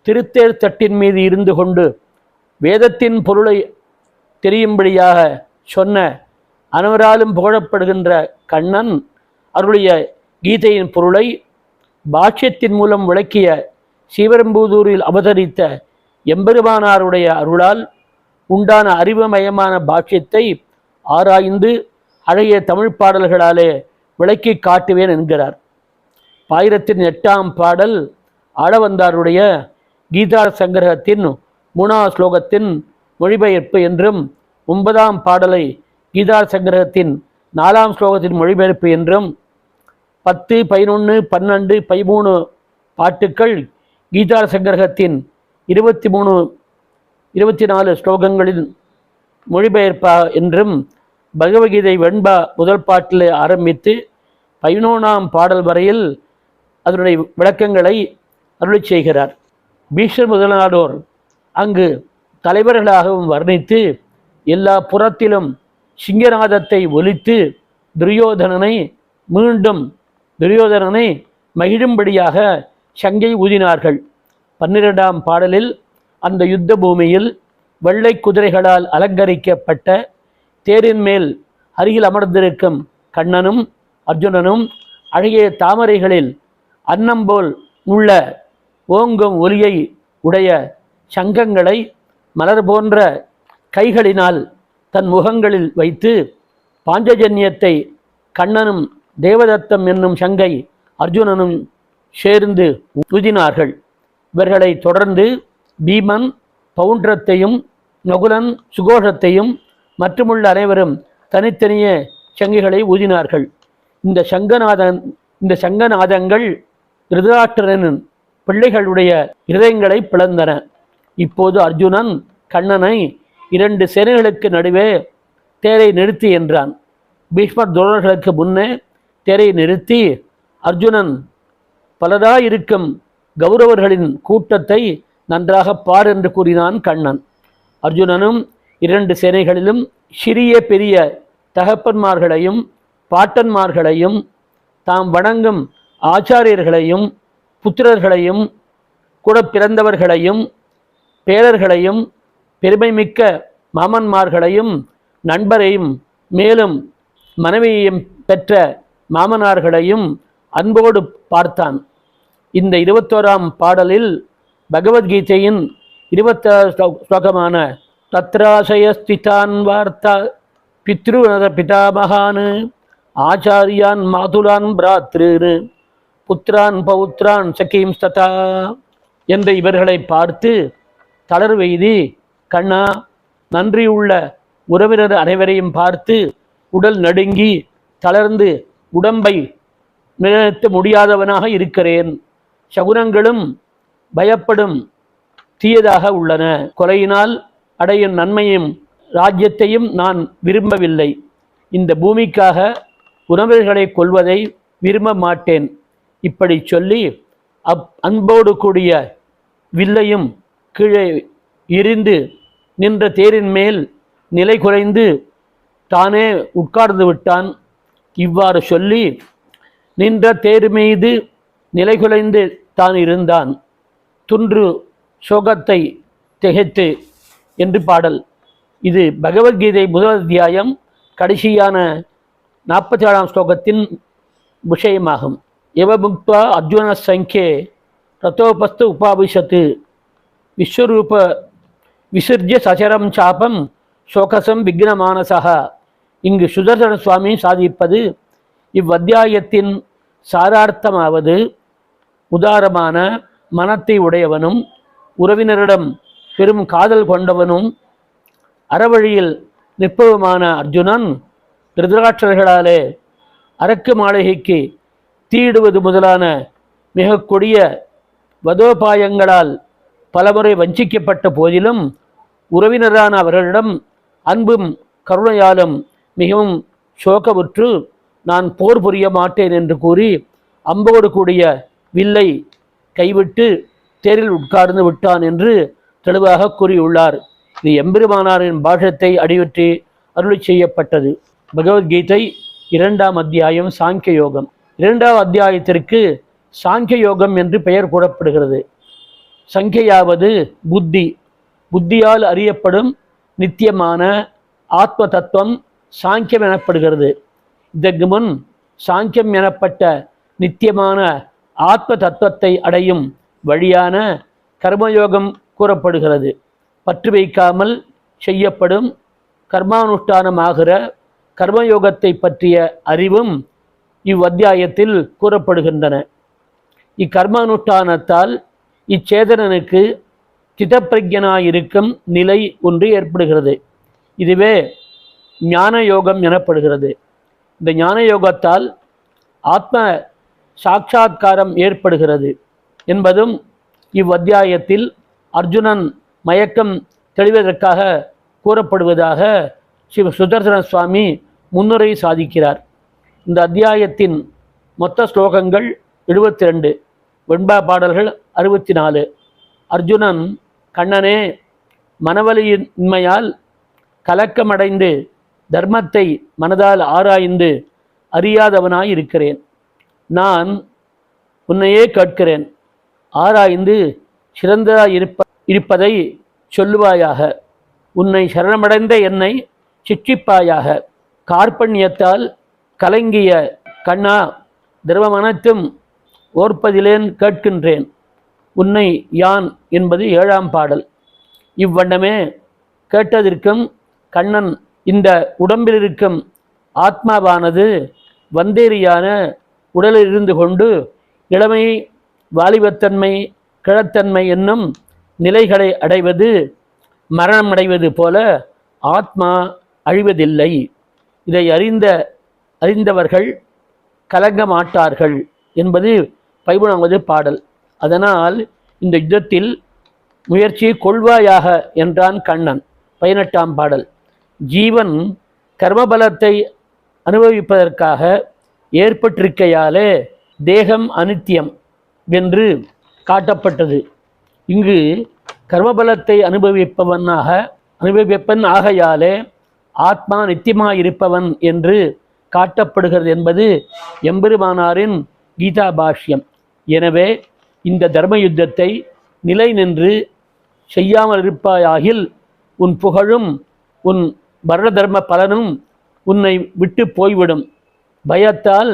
திருத்தேர் தட்டின் மீது இருந்து கொண்டு வேதத்தின் பொருளை தெரியும்படியாக சொன்ன அனைவராலும் புகழப்படுகின்ற கண்ணன் அவருடைய கீதையின் பொருளை பாஷ்யத்தின் மூலம் விளக்கிய ஸ்ரீபெரும்புதூரில் அவதரித்த எம்பெருமானாருடைய அருளால் உண்டான அறிவுமயமான பாஷ்யத்தை ஆராய்ந்து அழகிய தமிழ் பாடல்களாலே விளக்கி காட்டுவேன் என்கிறார். பாயிரத்தின் 8ஆம் பாடல் ஆளவந்தாருடைய கீதா சங்கிரகத்தின் 3வது ஸ்லோகத்தின் மொழிபெயர்ப்பு என்றும் 9ஆம் பாடலை கீதா சங்கிரகத்தின் 4ஆம் ஸ்லோகத்தின் மொழிபெயர்ப்பு என்றும் 10, 11, 12, 13 பாட்டுக்கள் கீதா சங்கிரகத்தின் 23, 24 ஸ்லோகங்களின் மொழிபெயர்ப்பா என்றும் பகவத்கீதை வெண்பா முதல் பாட்டில் ஆரம்பித்து 11ஆம் பாடல் வரையில் அதனுடைய விளக்கங்களை அருளி செய்கிறார். பீஷ்மர் முதலானோர் அங்கு தலைவர்களாகவும் வர்ணித்து எல்லா புறத்திலும் சிங்கநாதத்தை ஒலித்து துரியோதனனை மகிழும்படியாக சங்கை ஊதினார்கள். 12ஆம் பாடலில் அந்த யுத்த பூமியில் வெள்ளை குதிரைகளால் அலங்கரிக்கப்பட்ட தேரின் மேல் அருகில் அமர்ந்திருக்கும் கண்ணனும் அர்ஜுனனும் அழகிய தாமரைகளில் அன்னம்போல் உள்ள ஓங்கும் ஒலியை உடைய சங்கங்களை மலர் போன்ற கைகளினால் தன் முகங்களில் வைத்து பாஞ்சஜன்யத்தை கண்ணனும் தேவதத்தம் என்னும் சங்கை அர்ஜுனனும் சேர்ந்து ஊதினார்கள். இவர்களை தொடர்ந்து பீமன் பவுண்டரத்தையும் நகுலன் சுகோஷத்தையும் மற்றுமுள்ள அனைவரும் தனித்தனியே சங்கைகளை ஊதினார்கள். இந்த சங்கநாதங்கள் திருதராஷ்டிரனின் பிள்ளைகளுடைய இதயங்களை பிளந்தன. இப்போது அர்ஜுனன் கண்ணனை 2 சேனைகளுக்கு நடுவே தேரை நிறுத்தி என்றான். பீஷ்மர் துரோணர்களுக்கு முன்னே தேரை நிறுத்தி அர்ஜுனன் பலராயிருக்கும் கௌரவர்களின் கூட்டத்தை நன்றாக பார் என்று கூறினான் கண்ணன். அர்ஜுனனும் 2 சேனைகளிலும் சிறிய பெரிய தகப்பன்மார்களையும் பாட்டன்மார்களையும் தாம் வணங்கும் ஆச்சாரியர்களையும் புத்திரர்களையும் கூட பிறந்தவர்களையும் பேரர்களையும் பெருமைமிக்க மாமன்மார்களையும் நண்பரையும் மேலும் மனைவியையும் பெற்ற மாமனார்களையும் அன்போடு பார்த்தான். இந்த 21ஆம் பாடலில் பகவத்கீதையின் 26 ஸ்லோகமான தத்ராசயஸ்திதான் வார்த்தா பித்ருநத பிதாமகான் ஆச்சாரியான் மாதுலான் பிராத்ரு புத்திரான் பௌத்ரான் சகீம் ஸ்ததா என்ற இவர்களை பார்த்து தளர்வெய்தி, கண்ணா, நன்றியுள்ள உறவினர் அனைவரையும் பார்த்து உடல் நடுங்கி தளர்ந்து உடம்பை நிலைநிறுத்த முடியாதவனாக இருக்கிறேன். சகுனங்களும் பயப்படும் தீயதாக உள்ளன. கொலையினால் அடையும் நன்மையும் ராஜ்யத்தையும் நான் விரும்பவில்லை. இந்த பூமிக்காக உறவுகளை கொள்வதை விரும்ப மாட்டேன். இப்படி சொல்லி அன்போடு கூடிய வில்லையும் கீழே எரிந்து நின்ற தேரின் மேல் நிலை குறைந்து தானே உட்கார்ந்து விட்டான். இவ்வாறு சொல்லி நின்ற தேர் மீது நிலை குலைந்து தான் இருந்தான். துன்று சோகத்தை திகைத்து என்று பாடல். இது பகவத்கீதை முதல் அத்தியாயம் கடைசியான 47ஆம் ஸ்லோகத்தின் விஷயமாகும். எவமுக்த்வா அர்ஜுன சங்கே ரதோபஸ்து உபாவிஷத்து விஸ்வரூப விசர்ஜ்ய சச்சரம் சாபம் சோகசம் விக்னமானசக. இங்கு சுதர்சன சுவாமி சாதிப்பது இவ்வத்தியாயத்தின் சாரார்த்தமாவது உதாரமான மனத்தை உடையவனும் உறவினரிடம் பெரும் காதல் கொண்டவனும் அறவழியில் நிற்பவுமான அர்ஜுனன் திருதராட்சர்களாலே அரக்கு மாளிகைக்கு தீயிடுவது முதலான மிக கொடிய வதோபாயங்களால் பலமுறை வஞ்சிக்கப்பட்ட போதிலும் உறவினரான அவர்களிடம் அன்பும் கருணையாலும் மிகவும் சோகமுற்று நான் போர் புரிய மாட்டேன் என்று கூறி அம்போடு கூடிய வில்லை கைவிட்டு தேரில் உட்கார்ந்து விட்டான் என்று தெளிவாக கூறியுள்ளார். இது எம்பெருமானாரின் பாஷத்தை அடிவற்றி அருளி செய்யப்பட்டது. பகவத்கீதை 2ஆம் அத்தியாயம் சாங்கிய யோகம். 2ஆம் அத்தியாயத்திற்கு சாங்கிய யோகம் என்று பெயர் கூறப்படுகிறது. சங்கையாவது புத்தி. புத்தியால் அறியப்படும் நித்தியமான ஆத்ம தத்துவம் சாங்கியம் எனப்படுகிறது. இதற்கு முன் சாங்கியம் எனப்பட்ட நித்தியமான ஆத்ம தத்துவத்தை அடையும் வழியான கர்மயோகம் கூறப்படுகிறது. பற்று வைக்காமல் செய்யப்படும் கர்மானுஷ்டானமாகிற கர்மயோகத்தை பற்றிய அறிவும் இவ்வத்தியாயத்தில் கூறப்படுகின்றன. இக்கர்மானுஷ்டானத்தால் இச்சேதனனுக்கு சிதப்பிரஜனாயிருக்கும் நிலை ஒன்று ஏற்படுகிறது. இதுவே ஞான யோகம் எனப்படுகிறது. இந்த ஞான யோகத்தால் ஆத்ம சாட்சா்காரம் ஏற்படுகிறது என்பதும் இவ்வத்தியாயத்தில் அர்ஜுனன் மயக்கம் தெளிவதற்காக கூறப்படுவதாக ஸ்ரீ சுதர்சன சுவாமி முன்னுரை சாதிக்கிறார். இந்த அத்தியாயத்தின் மொத்த ஸ்லோகங்கள் 72, வெண்பா பாடல்கள் 64. அர்ஜுனன் கண்ணனே, மனவலியின்மையால் கலக்கமடைந்து தர்மத்தை மனதால் ஆராய்ந்து அறியாதவனாய் இருக்கிறேன். நான் உன்னையே கேட்கிறேன். ஆராய்ந்து சிறந்ததாய் இருப்பதை சொல்லுவாயாக. உன்னை சரணமடைந்த என்னை சிற்றிப்பாயாக. கார்பண்யத்தால் கலங்கிய கண்ணா, திரவம் அனைத்தும் ஓர்ப்பதிலேன் கேட்கின்றேன். உன்னை யான் என்பது 7ஆம் பாடல். இவ்வண்ணமே கேட்டதற்கும் கண்ணன் இந்த உடம்பில் இருக்கும் ஆத்மாவானது வந்தேரியான உடலில் இருந்து கொண்டு இளமை, வாலிபத்தன்மை, கிழத்தன்மை என்னும் நிலைகளை அடைவது, மரணமடைவது போல ஆத்மா அழிவதில்லை. இதை அறிந்தவர்கள் கலங்க மாட்டார்கள் என்பது 15வது பாடல். அதனால் இந்த யுத்தத்தில் முயற்சி கொள்வாயாக என்றான் கண்ணன். 18ஆம் பாடல். ஜீவன் கர்மபலத்தை அனுபவிப்பதற்காக ஏற்பட்டிருக்கையாலே தேகம் அனித்தியம் என்று காட்டப்பட்டது. இங்கு கர்மபலத்தை அனுபவிப்பவன் ஆகையாலே ஆத்மா நித்தியமாயிருப்பவன் என்று காட்டப்படுகிறது என்பது எம்பெருமானாரின் கீதா பாஷ்யம். எனவே இந்த தர்ம யுத்தத்தை நிலை நின்று செய்யாமல் இருப்பாயாகில் உன் புகழும் உன் வர்ண தர்ம பலனும் உன்னை விட்டு போய்விடும். பயத்தால்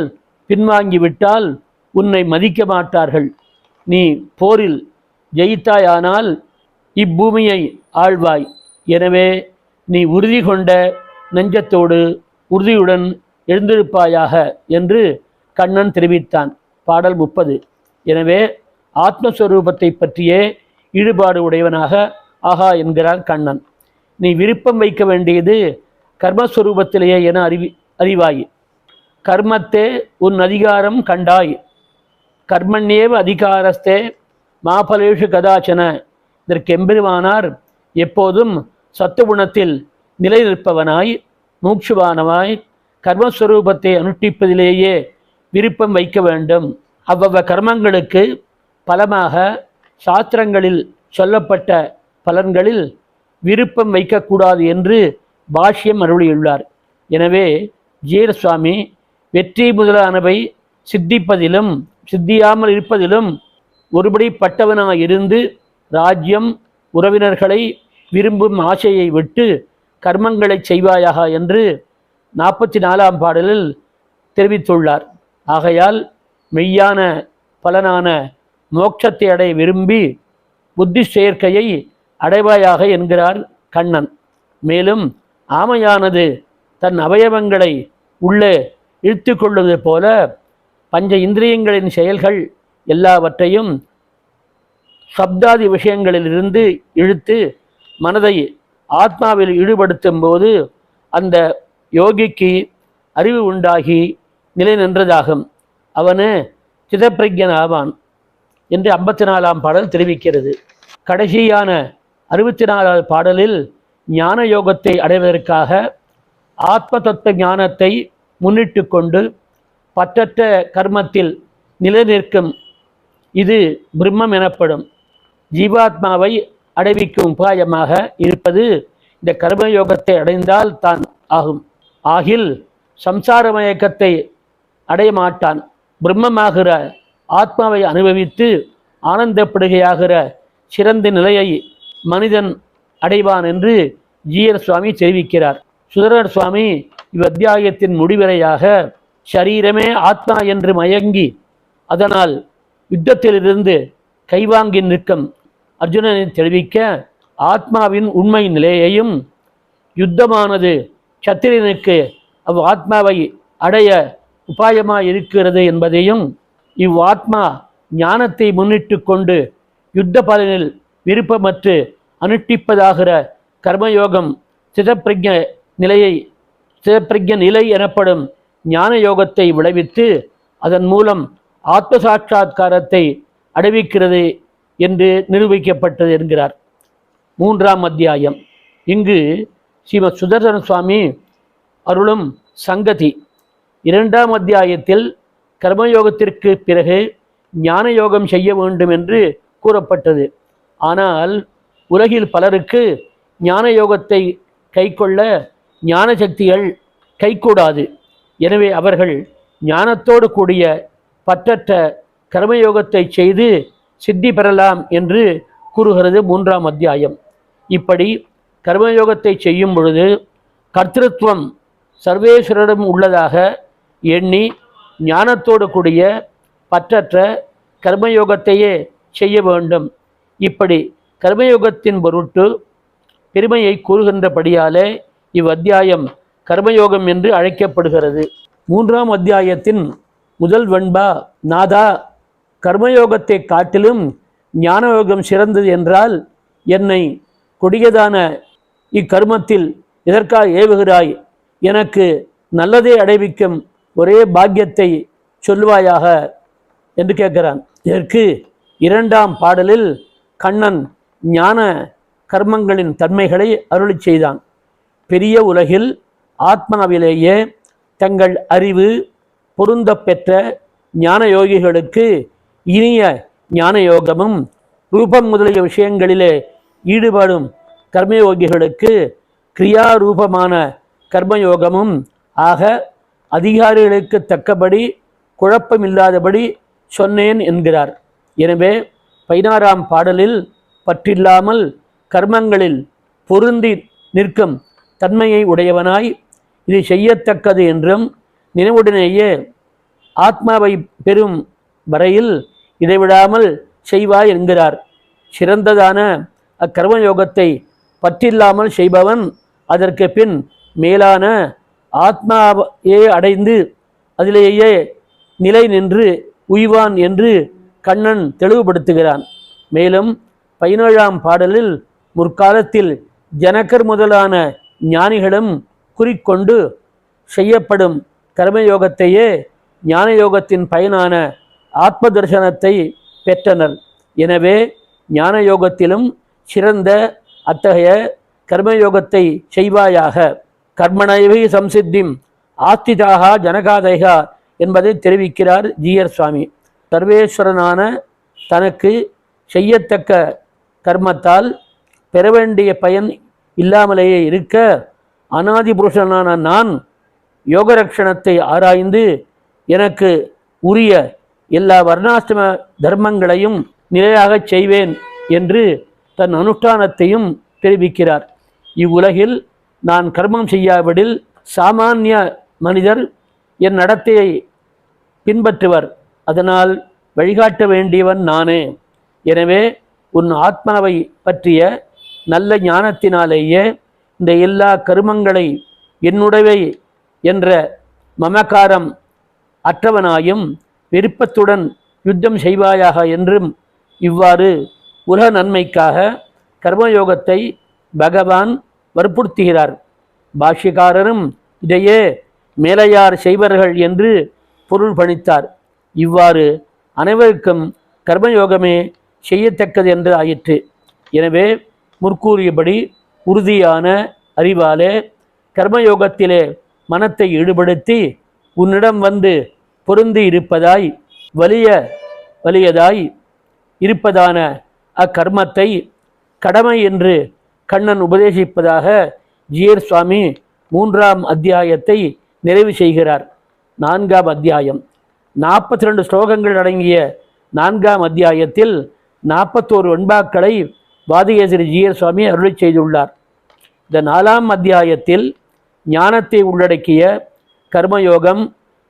பின்வாங்கிவிட்டால் உன்னை மதிக்க மாட்டார்கள். நீ போரில் ஜெயித்தாயானால் இப்பூமியை ஆழ்வாய். எனவே நீ உறுதி கொண்ட நெஞ்சத்தோடு உறுதியுடன் எழுந்திருப்பாயாக என்று கண்ணன் தெரிவித்தான். பாடல் 30. எனவே ஆத்மஸ்வரூபத்தை பற்றியே ஈடுபாடு உடையவனாக ஆகா என்கிறார் கண்ணன். நீ விருப்பம் வைக்க வேண்டியது கர்மஸ்வரூபத்திலேயே என அறிவாய். கர்மத்தே உன் அதிகாரம் கண்டாய். கர்மண்யேவ அதிகாரஸ்தே மாபலேஷு கதாச்சன. இதற்கு எம்பெருமானார் எப்போதும் சத்துவகுணத்தில் நிலை நிற்பவனாய் மூக்ஷுவானவாய் கர்மஸ்வரூபத்தை அனுஷ்டிப்பதிலேயே விருப்பம் வைக்க வேண்டும். அவ்வளவு கர்மங்களுக்கு பலமாக சாஸ்திரங்களில் சொல்லப்பட்ட பலன்களில் விருப்பம் வைக்கக்கூடாது என்று பாஷ்யம் அருளியுள்ளார். எனவே ஜீயர் சுவாமி வெற்றி முதலானவை சித்திப்பதிலும் சித்தியாமல் இருப்பதிலும் ஒருபடிப்பட்டவனாக இருந்து ராஜ்யம் உறவினர்களை விரும்பும் ஆசையை விட்டு கர்மங்களை செய்வாயாக என்று 44ஆம் பாடலில் தெரிவித்துள்ளார். ஆகையால் மெய்யான பலனான மோட்சத்தை அடைய விரும்பி புத்தி சேர்க்கையை அடைவாயாக என்கிறார் கண்ணன். மேலும் ஆமையானது தன் அவயவங்களை உள்ளே இழுத்து கொள்வது போல பஞ்ச இந்திரியங்களின் செயல்கள் எல்லாவற்றையும் சப்தாதி விஷயங்களிலிருந்து இழுத்து மனதை ஆத்மாவில் ஈடுபடுத்தும் போது அந்த யோகிக்கு அறிவு உண்டாகி நிலை நின்றதாகும். அவனு சிதப்பிரஜன் ஆவான் என்று 54ஆம் பாடல் தெரிவிக்கிறது. கடைசியான 64ஆவது பாடலில் ஞான யோகத்தை அடைவதற்காக ஆத்ம தத்துவ ஞானத்தை முன்னிட்டு கொண்டு பற்றற்ற கர்மத்தில் நிலை நிற்கும் இது பிரம்மம் எனப்படும் ஜீவாத்மாவை அடைவிக்கும் உபாயமாக இருப்பது இந்த கர்மயோகத்தை அடைந்தால் தான் ஆகும். ஆகில் சம்சார மயக்கத்தை அடைய மாட்டான். பிரம்மமாகிற ஆத்மாவை அனுபவித்து ஆனந்தப்படுகையாகிற சிறந்த நிலையை மனிதன் அடைவான் என்று ஜீயர் சுவாமி தெரிவிக்கிறார். சுதரர் சுவாமி இவ்வத்தியாயத்தின் முடிவரையாக ஷரீரமே ஆத்மா என்று மயங்கி அதனால் யுத்தத்திலிருந்து கைவாங்கி நிற்கும் அர்ஜுனனை தெரிவிக்க ஆத்மாவின் உண்மை நிலையையும் யுத்தமானது சத்திரியனுக்கு அவ் ஆத்மாவை அடைய உபாயமாக இருக்கிறது என்பதையும் இவ்வாத்மா ஞானத்தை முன்னிட்டு கொண்டு யுத்த பலனில் விருப்பமற்று அனுஷ்டிப்பதாகிற கர்மயோகம் சிதப்பிரஜ நிலை எனப்படும் ஞான யோகத்தை விளைவித்து அதன் மூலம் ஆத்ம சாட்சா்காரத்தை அடைவிக்கிறது என்று நிரூபிக்கப்பட்டது என்கிறார். 3ஆம் அத்தியாயம். இங்கு ஸ்ரீமத் சுதர்சன சுவாமி அருளும் சங்கதி 2ஆம் அத்தியாயத்தில் கர்மயோகத்திற்கு பிறகு ஞான யோகம் செய்ய வேண்டும் என்று கூறப்பட்டது. ஆனால் உலகில் பலருக்கு ஞான யோகத்தை கைக்கொள்ள ஞான சக்திகள் கைகூடாது. எனவே அவர்கள் ஞானத்தோடு கூடிய பற்றற்ற கர்மயோகத்தை செய்து சித்தி பெறலாம் என்று கூறுகிறது 3ஆம் அத்தியாயம். இப்படி கர்மயோகத்தை செய்யும் பொழுது கர்த்திருவம் சர்வேஸ்வரிடம் உள்ளதாக எண்ணி ஞானத்தோடு கூடிய பற்றற்ற கர்மயோகத்தையே செய்ய வேண்டும். இப்படி கர்மயோகத்தின் பொருட்டு பெருமையை கூறுகின்றபடியாலே இவ்வத்தியாயம் கர்மயோகம் என்று அழைக்கப்படுகிறது. 3ஆம் அத்தியாயத்தின் முதல் வெண்பா நாதா, கர்மயோகத்தை காட்டிலும் ஞானயோகம் சிறந்தது என்றால் என்னை கொடியதான இக்கர்மத்தில் எதற்காக ஏவுகிறாய்? எனக்கு நல்லதே அடைவிக்கும் ஒரே பாக்கியத்தை சொல்வாயாக என்று கேட்கிறான். இதற்கு 2ஆம் பாடலில் கண்ணன் ஞான கர்மங்களின் தன்மைகளை அருளி செய்தான். பெரிய உலகில் ஆத்மாவிலேயே தங்கள் அறிவு பொருந்த பெற்ற ஞான யோகிகளுக்கு இனிய ஞான யோகமும் ரூபம் முதலிய விஷயங்களிலே ஈடுபடும் கர்மயோகிகளுக்கு கிரியாரூபமான கர்மயோகமும் ஆக அதிகாரிகளுக்கு தக்கபடி குழப்பமில்லாதபடி சொன்னேன் என்கிறார். எனவே 16ஆம் பாடலில் பற்றில்லாமல் கர்மங்களில் பொருந்தி நிற்கும் தன்மையை உடையவனாய் இது செய்யத்தக்கது என்றும் நினைவுடனேயே ஆத்மாவை பெறும் வரையில் இடைவிடாமல் செய்வாய் என்கிறார். சிறந்ததான அக்கர்மயோகத்தை பற்றில்லாமல் செய்பவன் அதற்கு பின் மேலான ஆத்மாவையே அடைந்து அதிலேயே நிலை நின்று உய்வான் என்று கண்ணன் தெளிவுபடுத்துகிறான். மேலும் 17ஆம் பாடலில் முற்காலத்தில் ஜனகர் முதலான ஞானிகளும் குறிக்கொண்டு செய்யப்படும் கர்மயோகத்தையே ஞான யோகத்தின் பயனான ஆத்ம தரிசனத்தை பெற்றனர். எனவே ஞான யோகத்திலும் சிறந்த அத்தகைய கர்மயோகத்தை செய்வாயாக. கர்மணைவை சம்சித்திம் ஆஸ்திதாக ஜனகாதைகா என்பதை தெரிவிக்கிறார் ஜீயர் சுவாமி. சர்வேஸ்வரனான தனக்கு செய்யத்தக்க கர்மத்தால் பெற வேண்டிய பயன் இல்லாமலேயே இருக்க அனாதி புருஷனான நான் யோகரக்ஷணத்தை ஆராய்ந்து எனக்கு உரிய எல்லா வர்ணாசிரம தர்மங்களையும் நிலையாகச் செய்வேன் என்று தன் அனுஷ்டானத்தையும் தெரிவிக்கிறார். இவ்வுலகில் நான் கர்மம் செய்யாவிடில் சாமானிய மனிதர் என் நடத்தையை பின்பற்றுவர். அதனால் வழிகாட்ட வேண்டியவன் நானே. எனவே உன் ஆத்மாவை பற்றிய நல்ல ஞானத்தினாலேயே இந்த எல்லா கருமங்களை என்னுடையவை என்ற மமகாரம் அற்றவனாயும் விருப்பத்துடன் யுத்தம் செய்வாயாக என்றும் இவ்வாறு உலக நன்மைக்காக கர்மயோகத்தை பகவான் வற்புறுத்துகிறார். பாஷ்யக்காரரும் இதையே மேலையார் செய்வர்கள் என்று பொருள் பணித்தார். இவ்வாறு அனைவருக்கும் கர்மயோகமே செய்யத்தக்கது என்று ஆயிற்று. எனவே முற்கூறியபடி உறுதியான அறிவாலே கர்மயோகத்திலே மனத்தை ஈடுபடுத்தி உன்னிடம் வந்து பொருந்தி இருப்பதாய் வலியதாய் இருப்பதான அக்கர்மத்தை கடமை என்று கண்ணன் உபதேசிப்பதாக ஜீயர் சுவாமி 3ஆம் அத்தியாயத்தை நிறைவு செய்கிறார். 4ஆம் அத்தியாயம் 42 ஸ்லோகங்கள் அடங்கிய 4ஆம் அத்தியாயத்தில் 41 வெண்பாக்களை வாதிகேசரி ஜீயர் சுவாமி அருளி செய்துள்ளார். இந்த 4ஆம் அத்தியாயத்தில் ஞானத்தை உள்ளடக்கிய கர்மயோகம்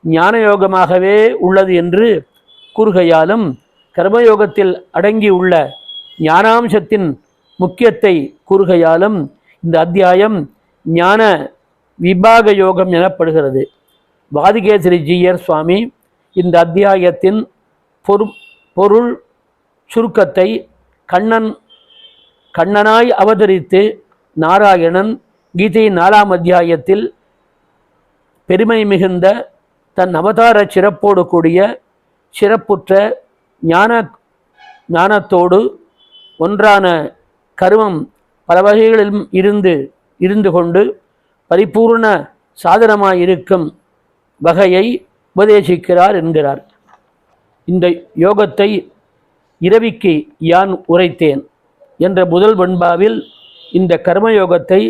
ஞானயோகமாகவே உள்ளது என்று கூறுகையாலும் கர்மயோகத்தில் அடங்கியுள்ள ஞானாம்சத்தின் முக்கியத்தை கூறுகையாலும் இந்த அத்தியாயம் ஞான விபாக யோகம் எனப்படுகிறது. வாதிகேசரி ஜீயர் சுவாமி இந்த அத்தியாயத்தின் பொருள் சுருக்கத்தை கண்ணனாய் அவதரித்து நாராயணன் கீதை 4ஆம் அத்தியாயத்தில் பெருமை மிகுந்த தன் அவதார சிறப்போடு கூடிய சிறப்புற்ற ஞானத்தோடு ஒன்றான கருமம் பல வகைகளிலும் இருந்து கொண்டு பரிபூர்ண சாதனமாயிருக்கும் வகையை உபதேசிக்கிறார் என்கிறார். இந்த யோகத்தை இரவிக்கு யான் உரைத்தேன் என்ற முதல் வெண்பாவில் இந்த கர்மயோகத்தை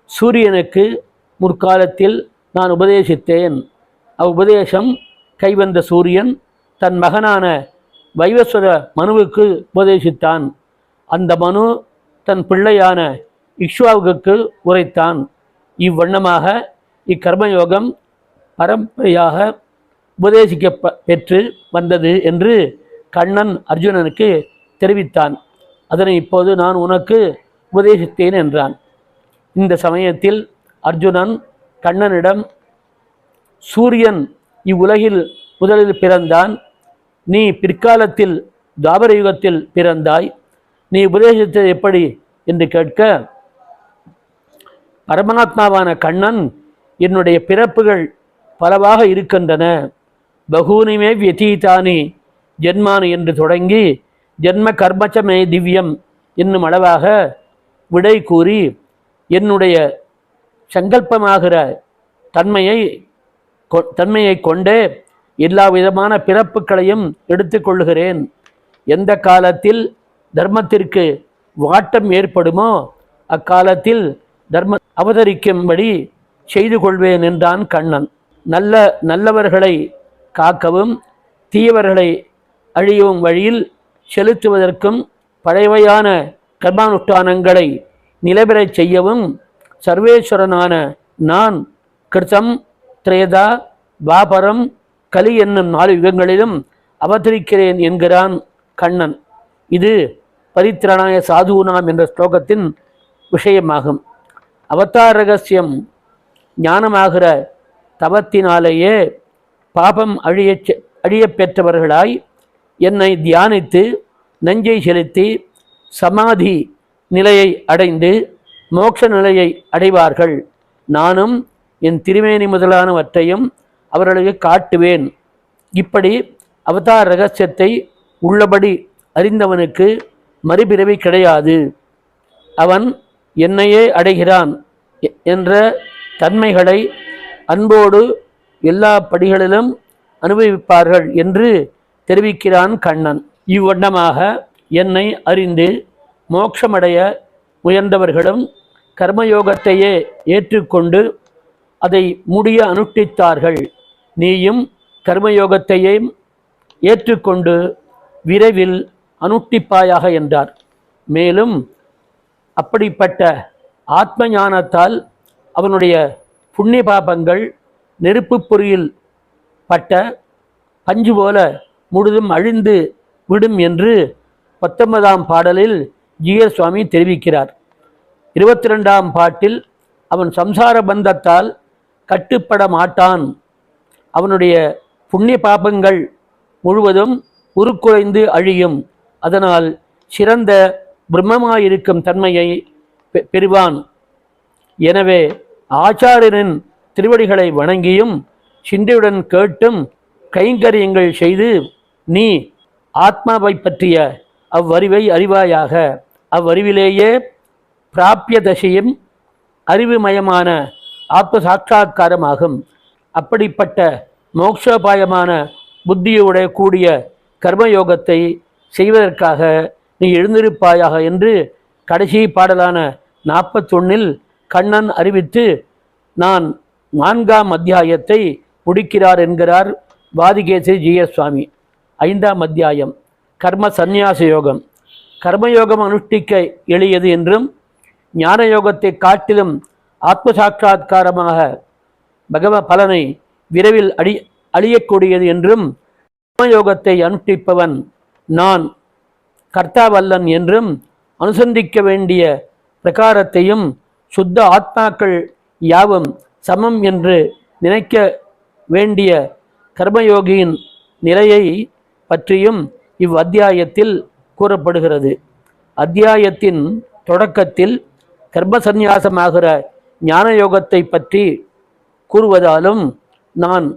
சூரியனுக்கு முற்காலத்தில் நான் உபதேசித்தேன். அவ்வுபதேசம் கைவந்த சூரியன் தன் மகனான வைவஸ்வத மனுவுக்கு உபதேசித்தான். அந்த மனு தன் பிள்ளையான இக்ஷ்வாகுக்கு உரைத்தான். இவ்வண்ணமாக இக்கர்மயோகம் பரம்பரையாக உபதேசிக்க பெற்று வந்தது என்று கண்ணன் அர்ஜுனனுக்கு தெரிவித்தான். அதனை இப்போது நான் உனக்கு உபதேசித்தேன் என்றான். இந்த சமயத்தில் அர்ஜுனன் கண்ணனிடம், சூரியன் இவ்வுலகில் முதலில் பிறந்தான், நீ பிற்காலத்தில் தாபர யுகத்தில் பிறந்தாய், நீ உபதேசித்தது எப்படி என்று கேட்க, பரமாத்மாவான கண்ணன், என்னுடைய பிறப்புகள் பலவாக இருக்கின்றன, பகூனிமே வியதீதானி ஜென்மானி என்று தொடங்கி ஜென்ம கர்மச்சமே திவ்யம் என்னும் அளவாக விடை கூறி என்னுடைய சங்கல்பமாகிற தன்மையை கொண்டே எல்லா விதமான பிறப்புகளையும் எடுத்துக்கொள்கிறேன். எந்த காலத்தில் தர்மத்திற்கு வாட்டம் ஏற்படுமோ அக்காலத்தில் தர்ம அவதரிக்கும்படி செய்து கொள்வேன் என்றான் கண்ணன். நல்லவர்களை காக்கவும் தீயவர்களை அழியும் வழியில் செலுத்துவதற்கும் பழையவையான கர்மானுஷ்டானங்களை நிலைபெறச் செய்யவும் சர்வேஸ்வரனான நான் கிருத்தம் திரேதா வாபரம் கலி என்னும் 4 யுகங்களிலும் அவதரிக்கிறேன் என்கிறான் கண்ணன். இது பரித்ராணாய சாதுனாம் என்ற ஸ்லோகத்தின் விஷயமாகும். அவதார ரகசியம் ஞானமாகிற தவத்தினாலேயே பாபம் அழியப் பெற்றவர்களாய் என்னை தியானித்து நெஞ்சை செலுத்தி சமாதி நிலையை அடைந்து மோட்ச நிலையை அடைவார்கள். நானும் என் திருமேனி முதலானவற்றையும் அவர்களுக்கு காட்டுவேன். இப்படி அவதார ரகசியத்தை உள்ளபடி அறிந்தவனுக்கு மறுபிறவி கிடையாது, அவன் என்னையே அடைகிறான் என்ற தன்மைகளை அன்போடு எல்லா படிகளிலும் அனுபவிப்பார்கள் என்று தெரிவிக்கிறான் கண்ணன். இவ்வண்ணமாக என்னை அறிந்து மோட்சமடைய முயன்றவர்களும் கர்மயோகத்தையே ஏற்றுக்கொண்டு அதை முடிய அனுஷ்டித்தார்கள். நீயும் கர்மயோகத்தையே ஏற்றுக்கொண்டு விரைவில் அனுஷ்டிப்பாயாக என்றார். மேலும் அப்படிப்பட்ட ஆத்ம ஞானத்தால் அவனுடைய புண்ணிய பாபங்கள் நெருப்பு பொறியில் பட்ட பஞ்சு போல முழுதும் அழிந்து விடும் என்று 19ஆம் பாடலில் ஜீயர் சுவாமி தெரிவிக்கிறார். 22ஆம் பாட்டில் அவன் சம்சார பந்தத்தால் கட்டுப்பட மாட்டான், அவனுடைய புண்ணிய பாபங்கள் முழுவதும் உருக்குலைந்து அழியும், அதனால் சிறந்த பிரம்மமாயிருக்கும் தன்மையை பெறுவான். எனவே ஆச்சாரியனின் திருவடிகளை வணங்கியும் சிந்தையுடன் கேட்டும் கைங்கரியங்கள் செய்து நீ ஆத்மாவை பற்றிய அவ்வறிவை அறிவாயாக. அவ்வறிவிலேயே பிராபிய தசையும் அறிவுமயமான ஆத்ம சாட்சா்காரமாகும். அப்படிப்பட்ட மோட்சோபாயமான புத்தியுடைய கூடிய கர்மயோகத்தை செய்வதற்காக நீ எழுந்திருப்பாயாக என்று கடைசி பாடலான 41இல் கண்ணன் அறிவித்து நான் 4ஆம் அத்தியாயத்தை முடிக்கிறார் என்கிறார் வாதிகேசரி ஜீயர் சுவாமி. 5ஆம் அத்தியாயம் கர்ம சந்நியாச யோகம். கர்மயோகம் அனுஷ்டிக்க எளியது என்றும் ஞான யோகத்தை காட்டிலும் ஆத்ம சாட்சா்காரமாக பகவ பலனை விரைவில் அழியக்கூடியது என்றும் கர்மயோகத்தை அனுஷ்டிப்பவன் நான் கர்த்தாவல்லன் என்றும் அனுசந்திக்க வேண்டிய பிரகாரத்தையும் சுத்த ஆத்மாக்கள் யாவும் சமம் என்று நினைக்க வேண்டிய கர்மயோகியின் நிலையை பற்றியும் இவ்வத்தியாயத்தில் கூறப்படுகிறது. அத்தியாயத்தின் தொடக்கத்தில் கர்ம சந்நியாசமாகிற ஞான யோகத்தை பற்றி கூறுவதாலும் நான்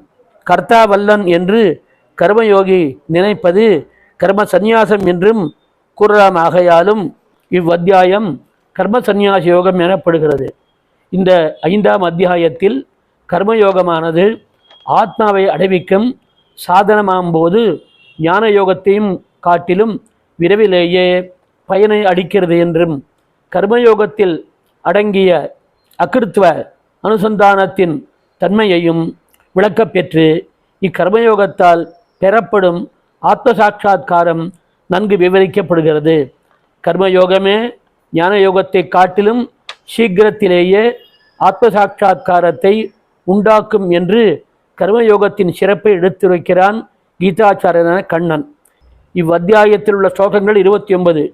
கர்த்தாவல்லன் என்று கர்மயோகி நினைப்பது கர்ம சந்நியாசம் என்றும் கூறலாம். ஆகையாலும் இவ்வத்தியாயம் கர்ம சந்நியாச யோகம் எனப்படுகிறது. இந்த 5ஆம் அத்தியாயத்தில் கர்மயோகமானது ஆத்மாவை அடைவிக்கும் சாதனமாகும்போது ஞான யோகத்தையும் காட்டிலும் விரைவிலேயே பயனை அளிக்கிறது என்றும் கர்மயோகத்தில் அடங்கிய அகிருத்துவ அனுசந்தானத்தின் தன்மையையும் விளக்கப்பெற்று இக்கர்மயோகத்தால் பெறப்படும் ஆத்ம சாட்சா்காரம் நன்கு விவரிக்கப்படுகிறது. கர்மயோகமே ஞான யோகத்தை காட்டிலும் சீக்கிரத்திலேயே ஆத்ம சாட்சா்காரத்தை உண்டாக்கும் என்று கர்மயோகத்தின் சிறப்பை எடுத்துரைக்கிறான் கீதாச்சாரியனான கண்ணன். இவ்வத்தியாயத்தில் உள்ள ஸ்லோகங்கள் 29,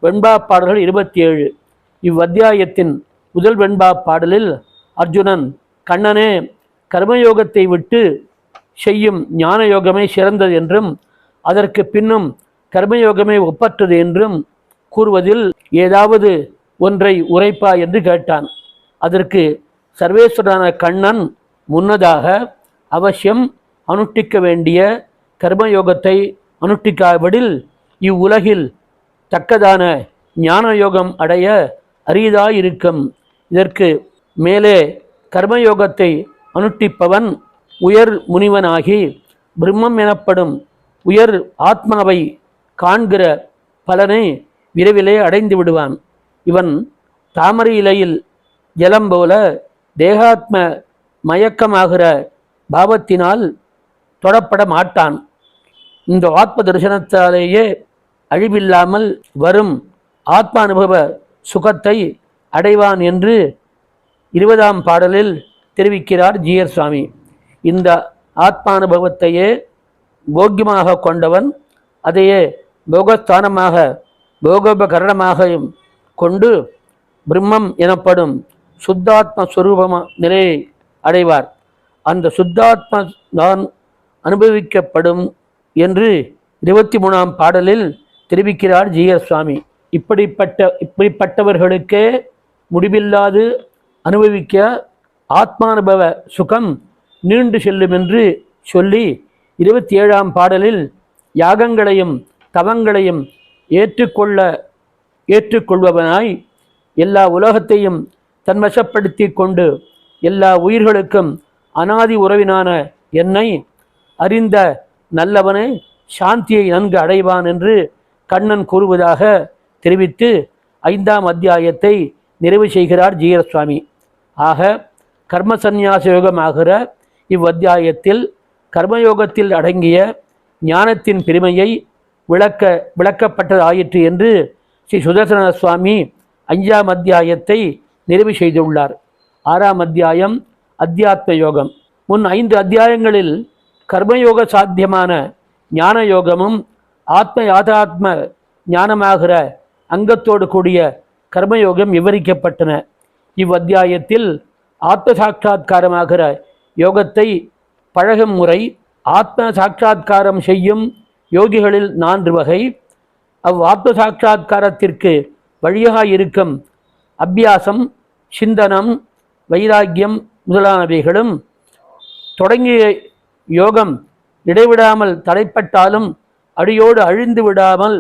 வெண்பா பாடல்கள் 27. இவ்வத்தியாயத்தின் முதல் வெண்பா பாடலில் அர்ஜுனன் கண்ணனே கர்மயோகத்தை விட்டு செய்யும் ஞான யோகமே சிறந்தது என்றும் அதற்கு பின்னும் கர்மயோகமே ஒப்பற்றது என்றும் கூறுவதில் ஏதாவது ஒன்றை உரைப்பா என்று கேட்டான். அதற்கு சர்வேஸ்வரனான கண்ணன் முன்னதாக அவசியம் அனுஷ்டிக்க வேண்டிய கர்மயோகத்தை அனுஷ்டிக்காவிடில் இவ்வுலகில் தக்கதான ஞான யோகம் அடைய அரியதாயிருக்கும். இதற்கு மேலே கர்மயோகத்தை அனுஷ்டிப்பவன் உயர் முனிவனாகி பிரம்மம் எனப்படும் உயர் ஆத்மாவை காண்கிற பலனை விரைவிலே அடைந்து விடுவான். இவன் தாமரை இலையில் ஜலம் போல தேகாத்ம மயக்கமாகிற பாவத்தினால் தொடப்பட மாட்டான். இந்த ஆத்ம தரிசனத்தாலேயே அழிவில்லாமல் வரும் ஆத்மானுபவ சுகத்தை அடைவான் என்று 20ஆம் பாடலில் தெரிவிக்கிறார் ஜீயர் சுவாமி. இந்த ஆத்மானுபவத்தையே போக்கியமாக கொண்டவன் அதையே போகஸ்தானமாக போகோபகரணமாக கொண்டு பிரம்மம் எனப்படும் சுத்தாத்ம ஸ்வரூப நிலையை அடைவார். அந்த சுத்தாத்ம தான் அனுபவிக்கப்படும் என்று 23ஆம் பாடலில் தெரிவிக்கிறார் ஜீயர் சுவாமி. இப்படிப்பட்டவர்களுக்கே முடிவில்லாது அனுபவிக்க ஆத்மானுபவ சுகம் நீண்டு செல்லும் என்று சொல்லி 27ஆம் பாடலில் யாகங்களையும் தவங்களையும் ஏற்றுக்கொள்பவனாய் எல்லா உலகத்தையும் தன்வசப்படுத்தி கொண்டு எல்லா உயிர்களுக்கும் அனாதி உறவினான என்னை அறிந்த நல்லவனே சாந்தியை நன்கு அடைவான் என்று கண்ணன் கூறுவதாக தெரிவித்து 5ஆம் அத்தியாயத்தை நிறைவு செய்கிறார் ஜீயர் சுவாமி. ஆக கர்ம சந்நியாச யோகமாகிற இவ்வத்தியாயத்தில் கர்மயோகத்தில் அடங்கிய ஞானத்தின் பெருமையை விளக்கப்பட்டதாயிற்று என்று ஸ்ரீ சுதர்சன சுவாமி 5ஆம் அத்தியாயத்தை நிறைவு செய்துள்ளார். 6ஆம் அத்தியாயம் அத்தியாத்ம யோகம். முன் 5 அத்தியாயங்களில் கர்மயோக சாத்தியமான ஞான யோகமும் ஆத்ம யாதாத்ம ஞானமாகிற அங்கத்தோடு கூடிய கர்மயோகம் விவரிக்கப்பட்டன. இவ்வத்தியாயத்தில் ஆத்ம சாட்சா்காரமாகிற யோகத்தை பழகும் முறை, ஆத்ம சாட்சா்காரம் செய்யும் யோகிகளில் 4 வகை, ஆத்ம சாட்சா்காரத்திற்கு வழியாக இருக்கும் அபியாசம், சிந்தனம், வைராக்கியம் முதலானவைகளும், தொடங்கிய யோகம் இடைவிடாமல் தடைப்பட்டாலும் அடியோடு அழிந்து விடாமல்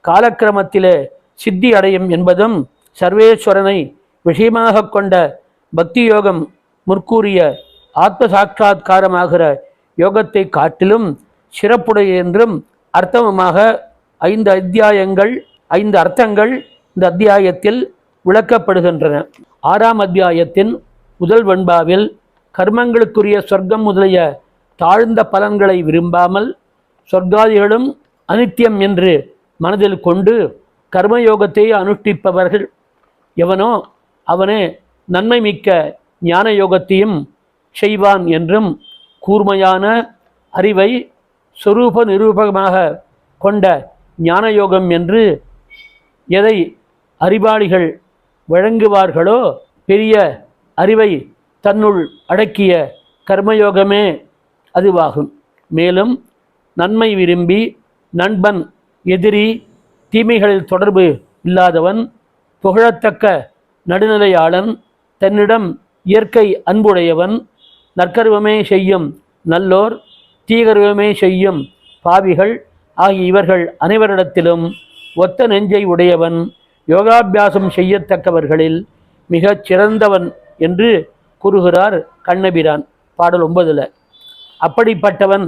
காலக்கிரமத்திலே சித்தி அடையும் என்பதும், சர்வேஸ்வரனை விஷயமாக கொண்ட பக்தி யோகம் முற்கூறிய ஆத்ம சாட்சா்காரமாகிற யோகத்தை காட்டிலும் சிறப்புடைய என்றும் அர்த்தமுமாக 5 அர்த்தங்கள் இந்த அத்தியாயத்தில் விளக்கப்படுகின்றன. 6ஆம் அத்தியாயத்தின் முதல் வெண்பாவில் கர்மங்களுக்குரிய சொர்க்கம் முதலிய தாழ்ந்த பலன்களை விரும்பாமல் சொர்க்காதிகளும் அனித்தியம் என்று மனதில் கொண்டு கர்மயோகத்தை அனுஷ்டிப்பவர்கள் எவனோ அவனே நன்மை மிக்க ஞான யோகத்தையும் செய்வான் என்றும், கூர்மையான அறிவை சொரூப நிரூபகமாக கொண்ட ஞான யோகம் என்று எதை அறிவாளிகள் வழங்குவார்களோ பெரிய அறிவை தன்னுள் அடக்கிய கர்மயோகமே அதுவாகும். மேலும் நன்மை விரும்பி நண்பன் எதிரி தீமைகளில் தொடர்பு இல்லாதவன், புகழத்தக்க நடுநிலையாளன், தன்னிடம் இயற்கை அன்புடையவன், நற்கர்வமே செய்யும் நல்லோர், தீகர்வமே செய்யும் பாவிகள் ஆகிய இவர்கள் அனைவரிடத்திலும் ஒத்த நெஞ்சை உடையவன், யோகாபியாசம் செய்யத்தக்கவர்களில் மிகச் சிறந்தவன் என்று கூறுகிறார் கண்ணபிரான் பாடல் 9. அப்படிப்பட்டவன்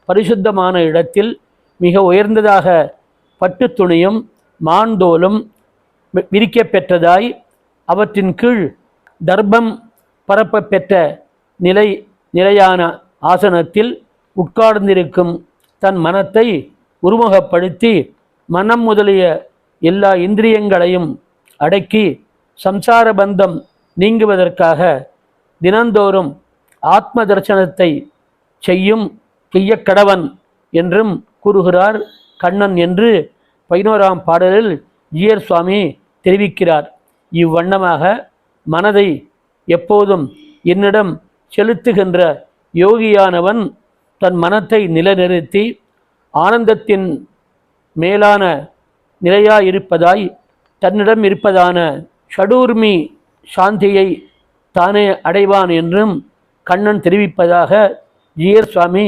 பரிசுத்தமான இடத்தில் மிக உயர்ந்ததாக பட்டு துணியும் மாந்தோலும் விரிக்க பெற்றதாய் அவற்றின் கீழ் தர்ப்பம் பரப்ப பெற்ற நிலையான ஆசனத்தில் உட்கார்ந்திருக்கும் தன் மனத்தை உருமுகப்படுத்தி மனம் முதலிய எல்லா இந்திரியங்களையும் அடக்கி சம்சார பந்தம் நீங்குவதற்காக தினந்தோறும் ஆத்ம தரிசனத்தை செய்யக்கடவன் என்றும் கூறுகிறார் கண்ணன் என்று 11ஆம் பாடலில் ஜீயர் சுவாமி தெரிவிக்கிறார். இவ்வண்ணமாக மனதை எப்போதும் என்னிடம் செலுத்துகின்ற யோகியானவன் தன் மனத்தை நிலைநிறுத்தி ஆனந்தத்தின் மேலான நிலையாயிருப்பதாய் தன்னிடம் இருப்பதான ஷடூர்மி சாந்தியை தானே அடைவான் என்றும் கண்ணன் தெரிவிப்பதாக ஜீயர் சுவாமி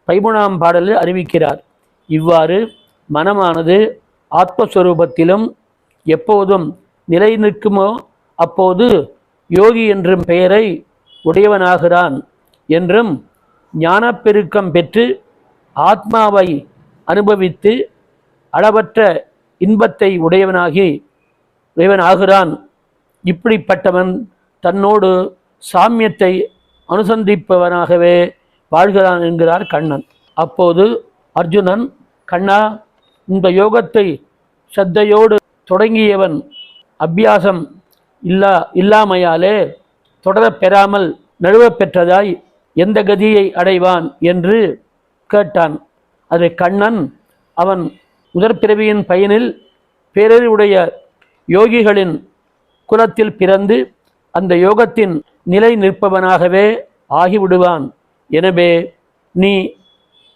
13ஆம் பாடலில் அறிவிக்கிறார். இவ்வாறு மனமானது ஆத்மஸ்வரூபத்திலும் எப்போதும் நிலை நிற்குமோ அப்போது யோகி என்றும் பெயரை உடையவனாகிறான் என்றும், ஞானப்பெருக்கம் பெற்று ஆத்மாவை அனுபவித்து அளவற்ற இன்பத்தை உடையவனாகிறான். இப்படிப்பட்டவன் தன்னோடு சாமியத்தை அனுசந்திப்பவனாகவே வாழ்கிறான் என்கிறார் கண்ணன். அப்போது அர்ஜுனன், கண்ணா, இந்த யோகத்தை சத்தையோடு தொடங்கியவன் அபியாசம் இல்லாமையாலே தொடரப் பெறாமல் நழுவப் பெற்றதாய் எந்த கதியை அடைவான் என்று கேட்டான். அதை கண்ணன் அவன் முதற்பிறவியின் பயனில் பேரறிவுடைய யோகிகளின் குலத்தில் பிறந்து அந்த யோகத்தின் நிலை நிற்பவனாகவே ஆகிவிடுவான். எனவே நீ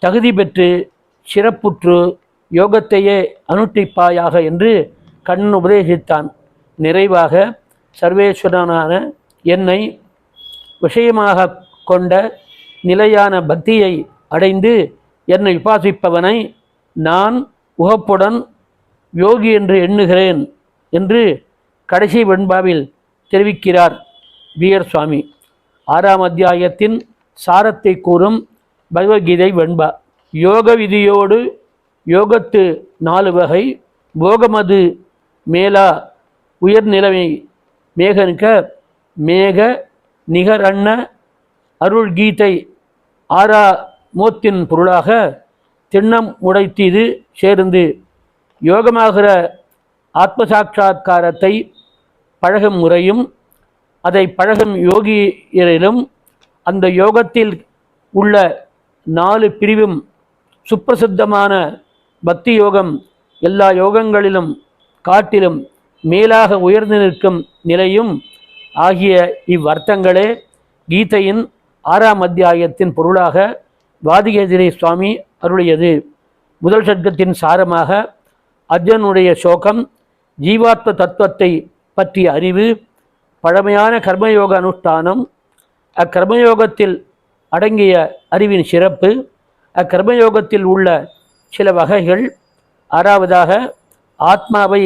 தகுதி பெற்று சிறப்புற்று யோகத்தையே அனுஷ்டிப்பாயாக என்று கண்ணன் உபதேசித்தான். நிறைவாக சர்வேஸ்வரனான என்னை விஷயமாக கொண்ட நிலையான பக்தியை அடைந்து என்னை உபாசிப்பவனை நான் உகப்புடன் யோகி என்று எண்ணுகிறேன் என்று கடைசி வெண்பாவில் தெரிவிக்கிறார் வீர் சுவாமி. 6ஆம் அத்தியாயத்தின் சாரத்தை கூறும் பகவத்கீதை வெண்பா. யோக விதியோடு யோகத்து 4 வகை போகமது மேலா உயர்நிலைமை மேகனுக்க மேக நிகரண்ண அருள் கீதை ஆரா மோத்தின் பொருளாக திண்ணம் உடைத்தீது சேர்ந்து யோகமாகிற ஆத்மசாட்சா்காரத்தை பழகும் முறையும் அதை பழகும் யோகியரிலும் அந்த யோகத்தில் உள்ள 4 பிரிவும் சுப்பிரசித்தமான பக்தி யோகம் எல்லா யோகங்களிலும் காட்டிலும் மேலாக உயர்ந்து நிற்கும் நிலையும் ஆகிய இவ்வர்த்தங்களே கீதையின் 6ஆம் அத்தியாயத்தின் பொருளாக வாதிகேசரி சுவாமி அருளியது. முதல் சர்க்கத்தின் சாரமாக அர்ஜுனுடைய சோகம், ஜீவாத்ம தத்துவத்தை பற்றிய அறிவு, பழமையான கர்மயோக அனுஷ்டானம், அக்கர்மயோகத்தில் அடங்கிய அறிவின் சிறப்பு, அக்கர்மயோகத்தில் உள்ள சில வகைகள், 6வதாக ஆத்மாவை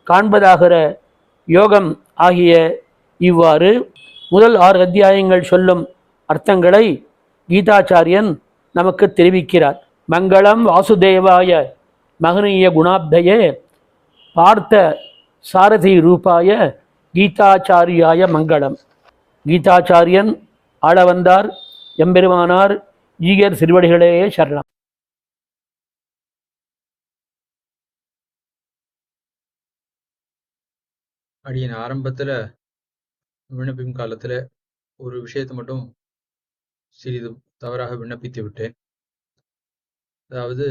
காண்பதாகிற யோகம் ஆகிய இவ்வாறு முதல் 6 அத்தியாயங்கள் சொல்லும் அர்த்தங்களை கீதாச்சாரியன் நமக்கு தெரிவிக்கிறார். மங்களம் வாசுதேவாய மகனீய குணாப்தயே பார்த்த சாரதி ரூபாய கீதாச்சாரியாய மங்களம். கீதாச்சாரியன் ஆளவந்தார் எம்பெருமானார் ஈகர் சிறுவடிகளேயே சரணம். அடியன் ஆரம்பத்தில் விண்ணப்பிக்கும் காலத்தில் ஒரு விஷயத்தை மட்டும் சிறிதும் தவறாக விண்ணப்பித்து விட்டேன். அதாவது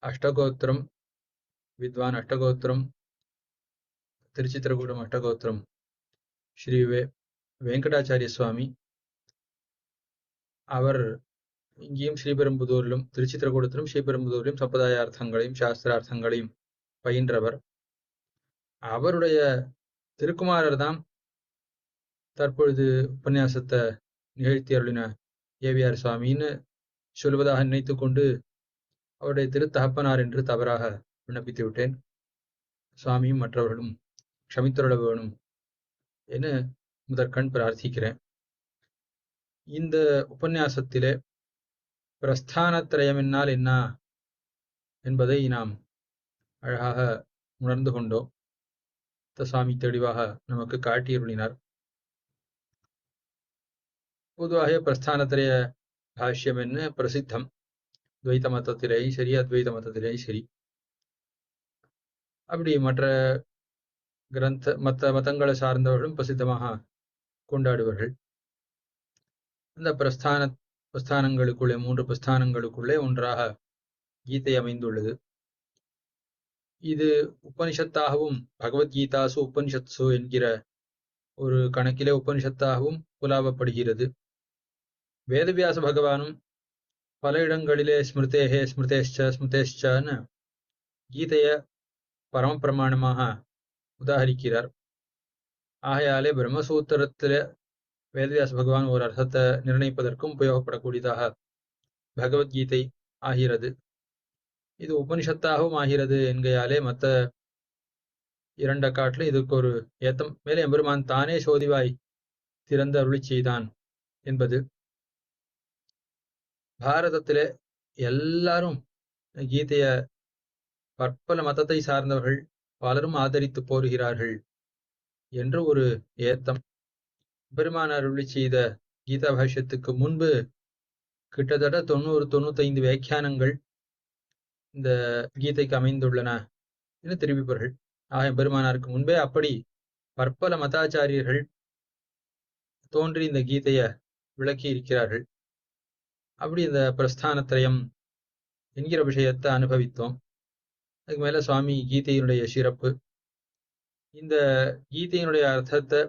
அஷ்டகோத்திரம், வித்வான் அஷ்டகோத்திரம், திருச்சித்திரகூடம் அஷ்டகோத்திரம் ஸ்ரீ வெங்கடாச்சாரிய சுவாமி அவர் இங்கேயும் ஸ்ரீபெரும்புதூரிலும் திருச்சித்திரகூடத்திலும் ஸ்ரீபெரும்புதூரிலும் சம்பிரதாயார்த்தங்களையும் சாஸ்திரார்த்தங்களையும் பயின்றவர். அவருடைய திருக்குமாரர் தான் தற்பொழுது உபன்யாசத்தை நிகழ்த்தி அருளின ஏவிஆர் சுவாமின்னு சொல்வதாக நினைத்து கொண்டு அவருடைய திருத்தகப்பனார் என்று தவறாக விண்ணப்பித்து விட்டேன். சுவாமியும் மற்றவர்களும் க்ஷமித்தருள வேணும் என முதற்கண் பிரார்த்திக்கிறேன். இந்த உபன்யாசத்திலே பிரஸ்தானத்திரயம் என்னால் என்ன என்பதை நாம் அழகாக உணர்ந்து கொண்டோம். சுவாமி தெளிவாக நமக்கு காட்டியருளினார். பொதுவாக பிரஸ்தானத்திரய பாஷ்யம் என்ன பிரசித்தம், துவைத்த மதத்திலேயும் சரி அத்வைத மதத்திலேயும் சரி. அப்படி மற்ற மதங்களை சார்ந்தவர்களும் பிரசித்தமாக கொண்டாடுவார்கள். அந்த பிரஸ்தானங்களுக்குள்ளே 3 பிரஸ்தானங்களுக்குள்ளே ஒன்றாக கீதை அமைந்துள்ளது. இது உபனிஷத்தாகவும் பகவத்கீதாசு உபனிஷத்சு என்கிற ஒரு கணக்கிலே உபனிஷத்தாகவும் புலாவப்படுகிறது. வேதவியாச பகவானும் பல இடங்களிலே ஸ்மிருதேஹே ஸ்மிருதேஷ்சன்னு கீதைய பரமபிரமாணமாக உதாகரிக்கிறார். ஆகையாலே பிரம்மசூத்திரத்திலே வேதவியாச பகவான் ஒரு அர்த்தத்தை நிர்ணயிப்பதற்கும் உபயோகப்படக்கூடியதாக பகவத்கீதை ஆகிறது. இது உபனிஷத்தாகவும் ஆகிறது என்கையாலே மற்ற 2 காட்டிலும் இதுக்கு ஒரு ஏத்தம். மேலே எம்பெருமான் தானே சோதிவாய் திறந்து அருளி செய்தான் என்பது. பாரதத்திலே எல்லாரும் கீதைய பற்பல மதத்தை சார்ந்தவர்கள் பலரும் ஆதரித்து போருகிறார்கள் என்று ஒரு ஏத்தம். பெருமான் அருளி செய்த கீதா பாஷ்யத்துக்கு முன்பு கிட்டத்தட்ட 90-95 வியாக்கியானங்கள் இந்த கீதைக்கு அமைந்துள்ளன என்று தெரிவிப்பார்கள். ஆக பெருமானாருக்கு முன்பே அப்படி பற்பல மதாச்சாரியர்கள் தோன்றி இந்த கீதைய விளக்கி இருக்கிறார்கள். அப்படி இந்த பிரஸ்தானத்திரயம் என்கிற விஷயத்தை அனுபவித்தோம். அதுக்கு மேல சுவாமி கீதையினுடைய சிறப்பு, இந்த கீதையினுடைய அர்த்தத்தை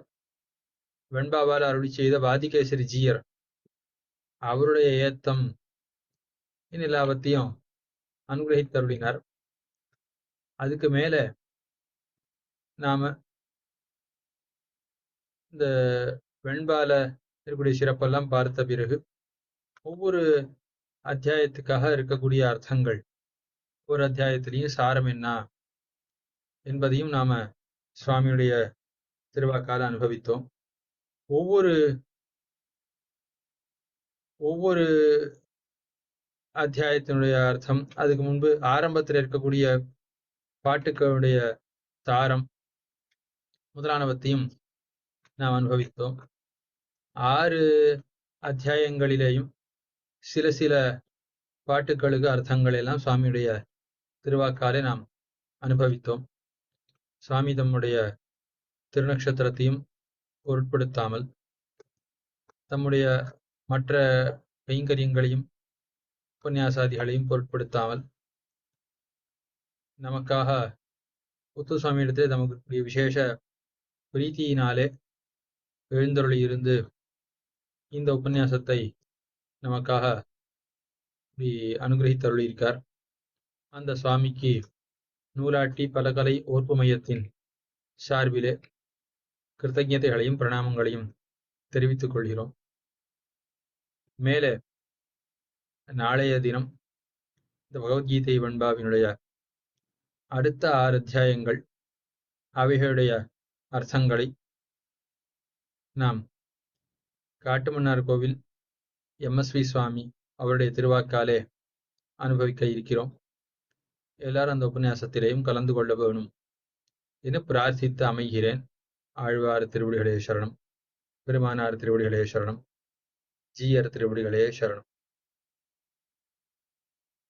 வெண்பாவால் அருளி செய்த வாதிகேசரி ஜீயர் அவருடைய ஏத்தம் எல்லாவற்றையும் அனுகிரகித்தருளினார். அதுக்கு மேல நாம இந்த வெண்பால இருக்கக்கூடிய சிறப்பெல்லாம் பார்த்த பிறகு ஒவ்வொரு அத்தியாயத்துக்காக இருக்கக்கூடிய அர்த்தங்கள் ஒரு அத்தியாயத்திலையும் சாரம் என்ன என்பதையும் நாம சுவாமியுடைய திருவாக்கால அனுபவித்தோம். ஒவ்வொரு ஒவ்வொரு அத்தியாயத்தினுடைய அர்த்தம், அதுக்கு முன்பு ஆரம்பத்தில் இருக்கக்கூடிய பாட்டுக்களுடைய சாரம் முதலானவற்றையும் நாம் அனுபவித்தோம். 6 அத்தியாயங்களிலேயும் சில சில பாட்டுக்களுக்கு அர்த்தங்கள் எல்லாம் சுவாமியுடைய திருவாக்காலே நாம் அனுபவித்தோம். சுவாமி தம்முடைய திருநக்ஷத்திரத்தையும் பொருட்படுத்தாமல், தம்முடைய மற்ற கைங்கரியங்களையும் உபன்யாசாதிகளையும் பொருட்படுத்தாமல், நமக்காக முத்துசுவாமியிடத்திலே தமக்கு விசேஷ பிரீத்தியினாலே எழுந்தருளி இருந்து இந்த உபன்யாசத்தை நமக்காக அனுகிரகித்தருளியிருக்கார். அந்த சுவாமிக்கு நூலாட்டி பலகலை ஓர்ப்பு மையத்தின் சார்பிலே கிருத்தஜதைகளையும் பிரணாமங்களையும் தெரிவித்துக் கொள்கிறோம். மேலே நாளைய தினம் இந்த பகவத்கீதை வெண்பாவினுடைய அடுத்த 6 அத்தியாயங்கள், அவைகளுடைய அர்த்தங்களை நாம் காட்டுமன்னார் கோவில் MSV சுவாமி அவருடைய திருவாக்காலே அனுபவிக்க இருக்கிறோம். எல்லாரும் அந்த உபன்யாசத்திலேயும் கலந்து கொள்ள வேணும் என பிரார்த்தித்து அமைகிறேன். ஆழ்வார் திருவடிகளே சரணம், பெருமானார் திருவடிகளே சரணம், ஜீயர் திருவடிகளே சரணம்.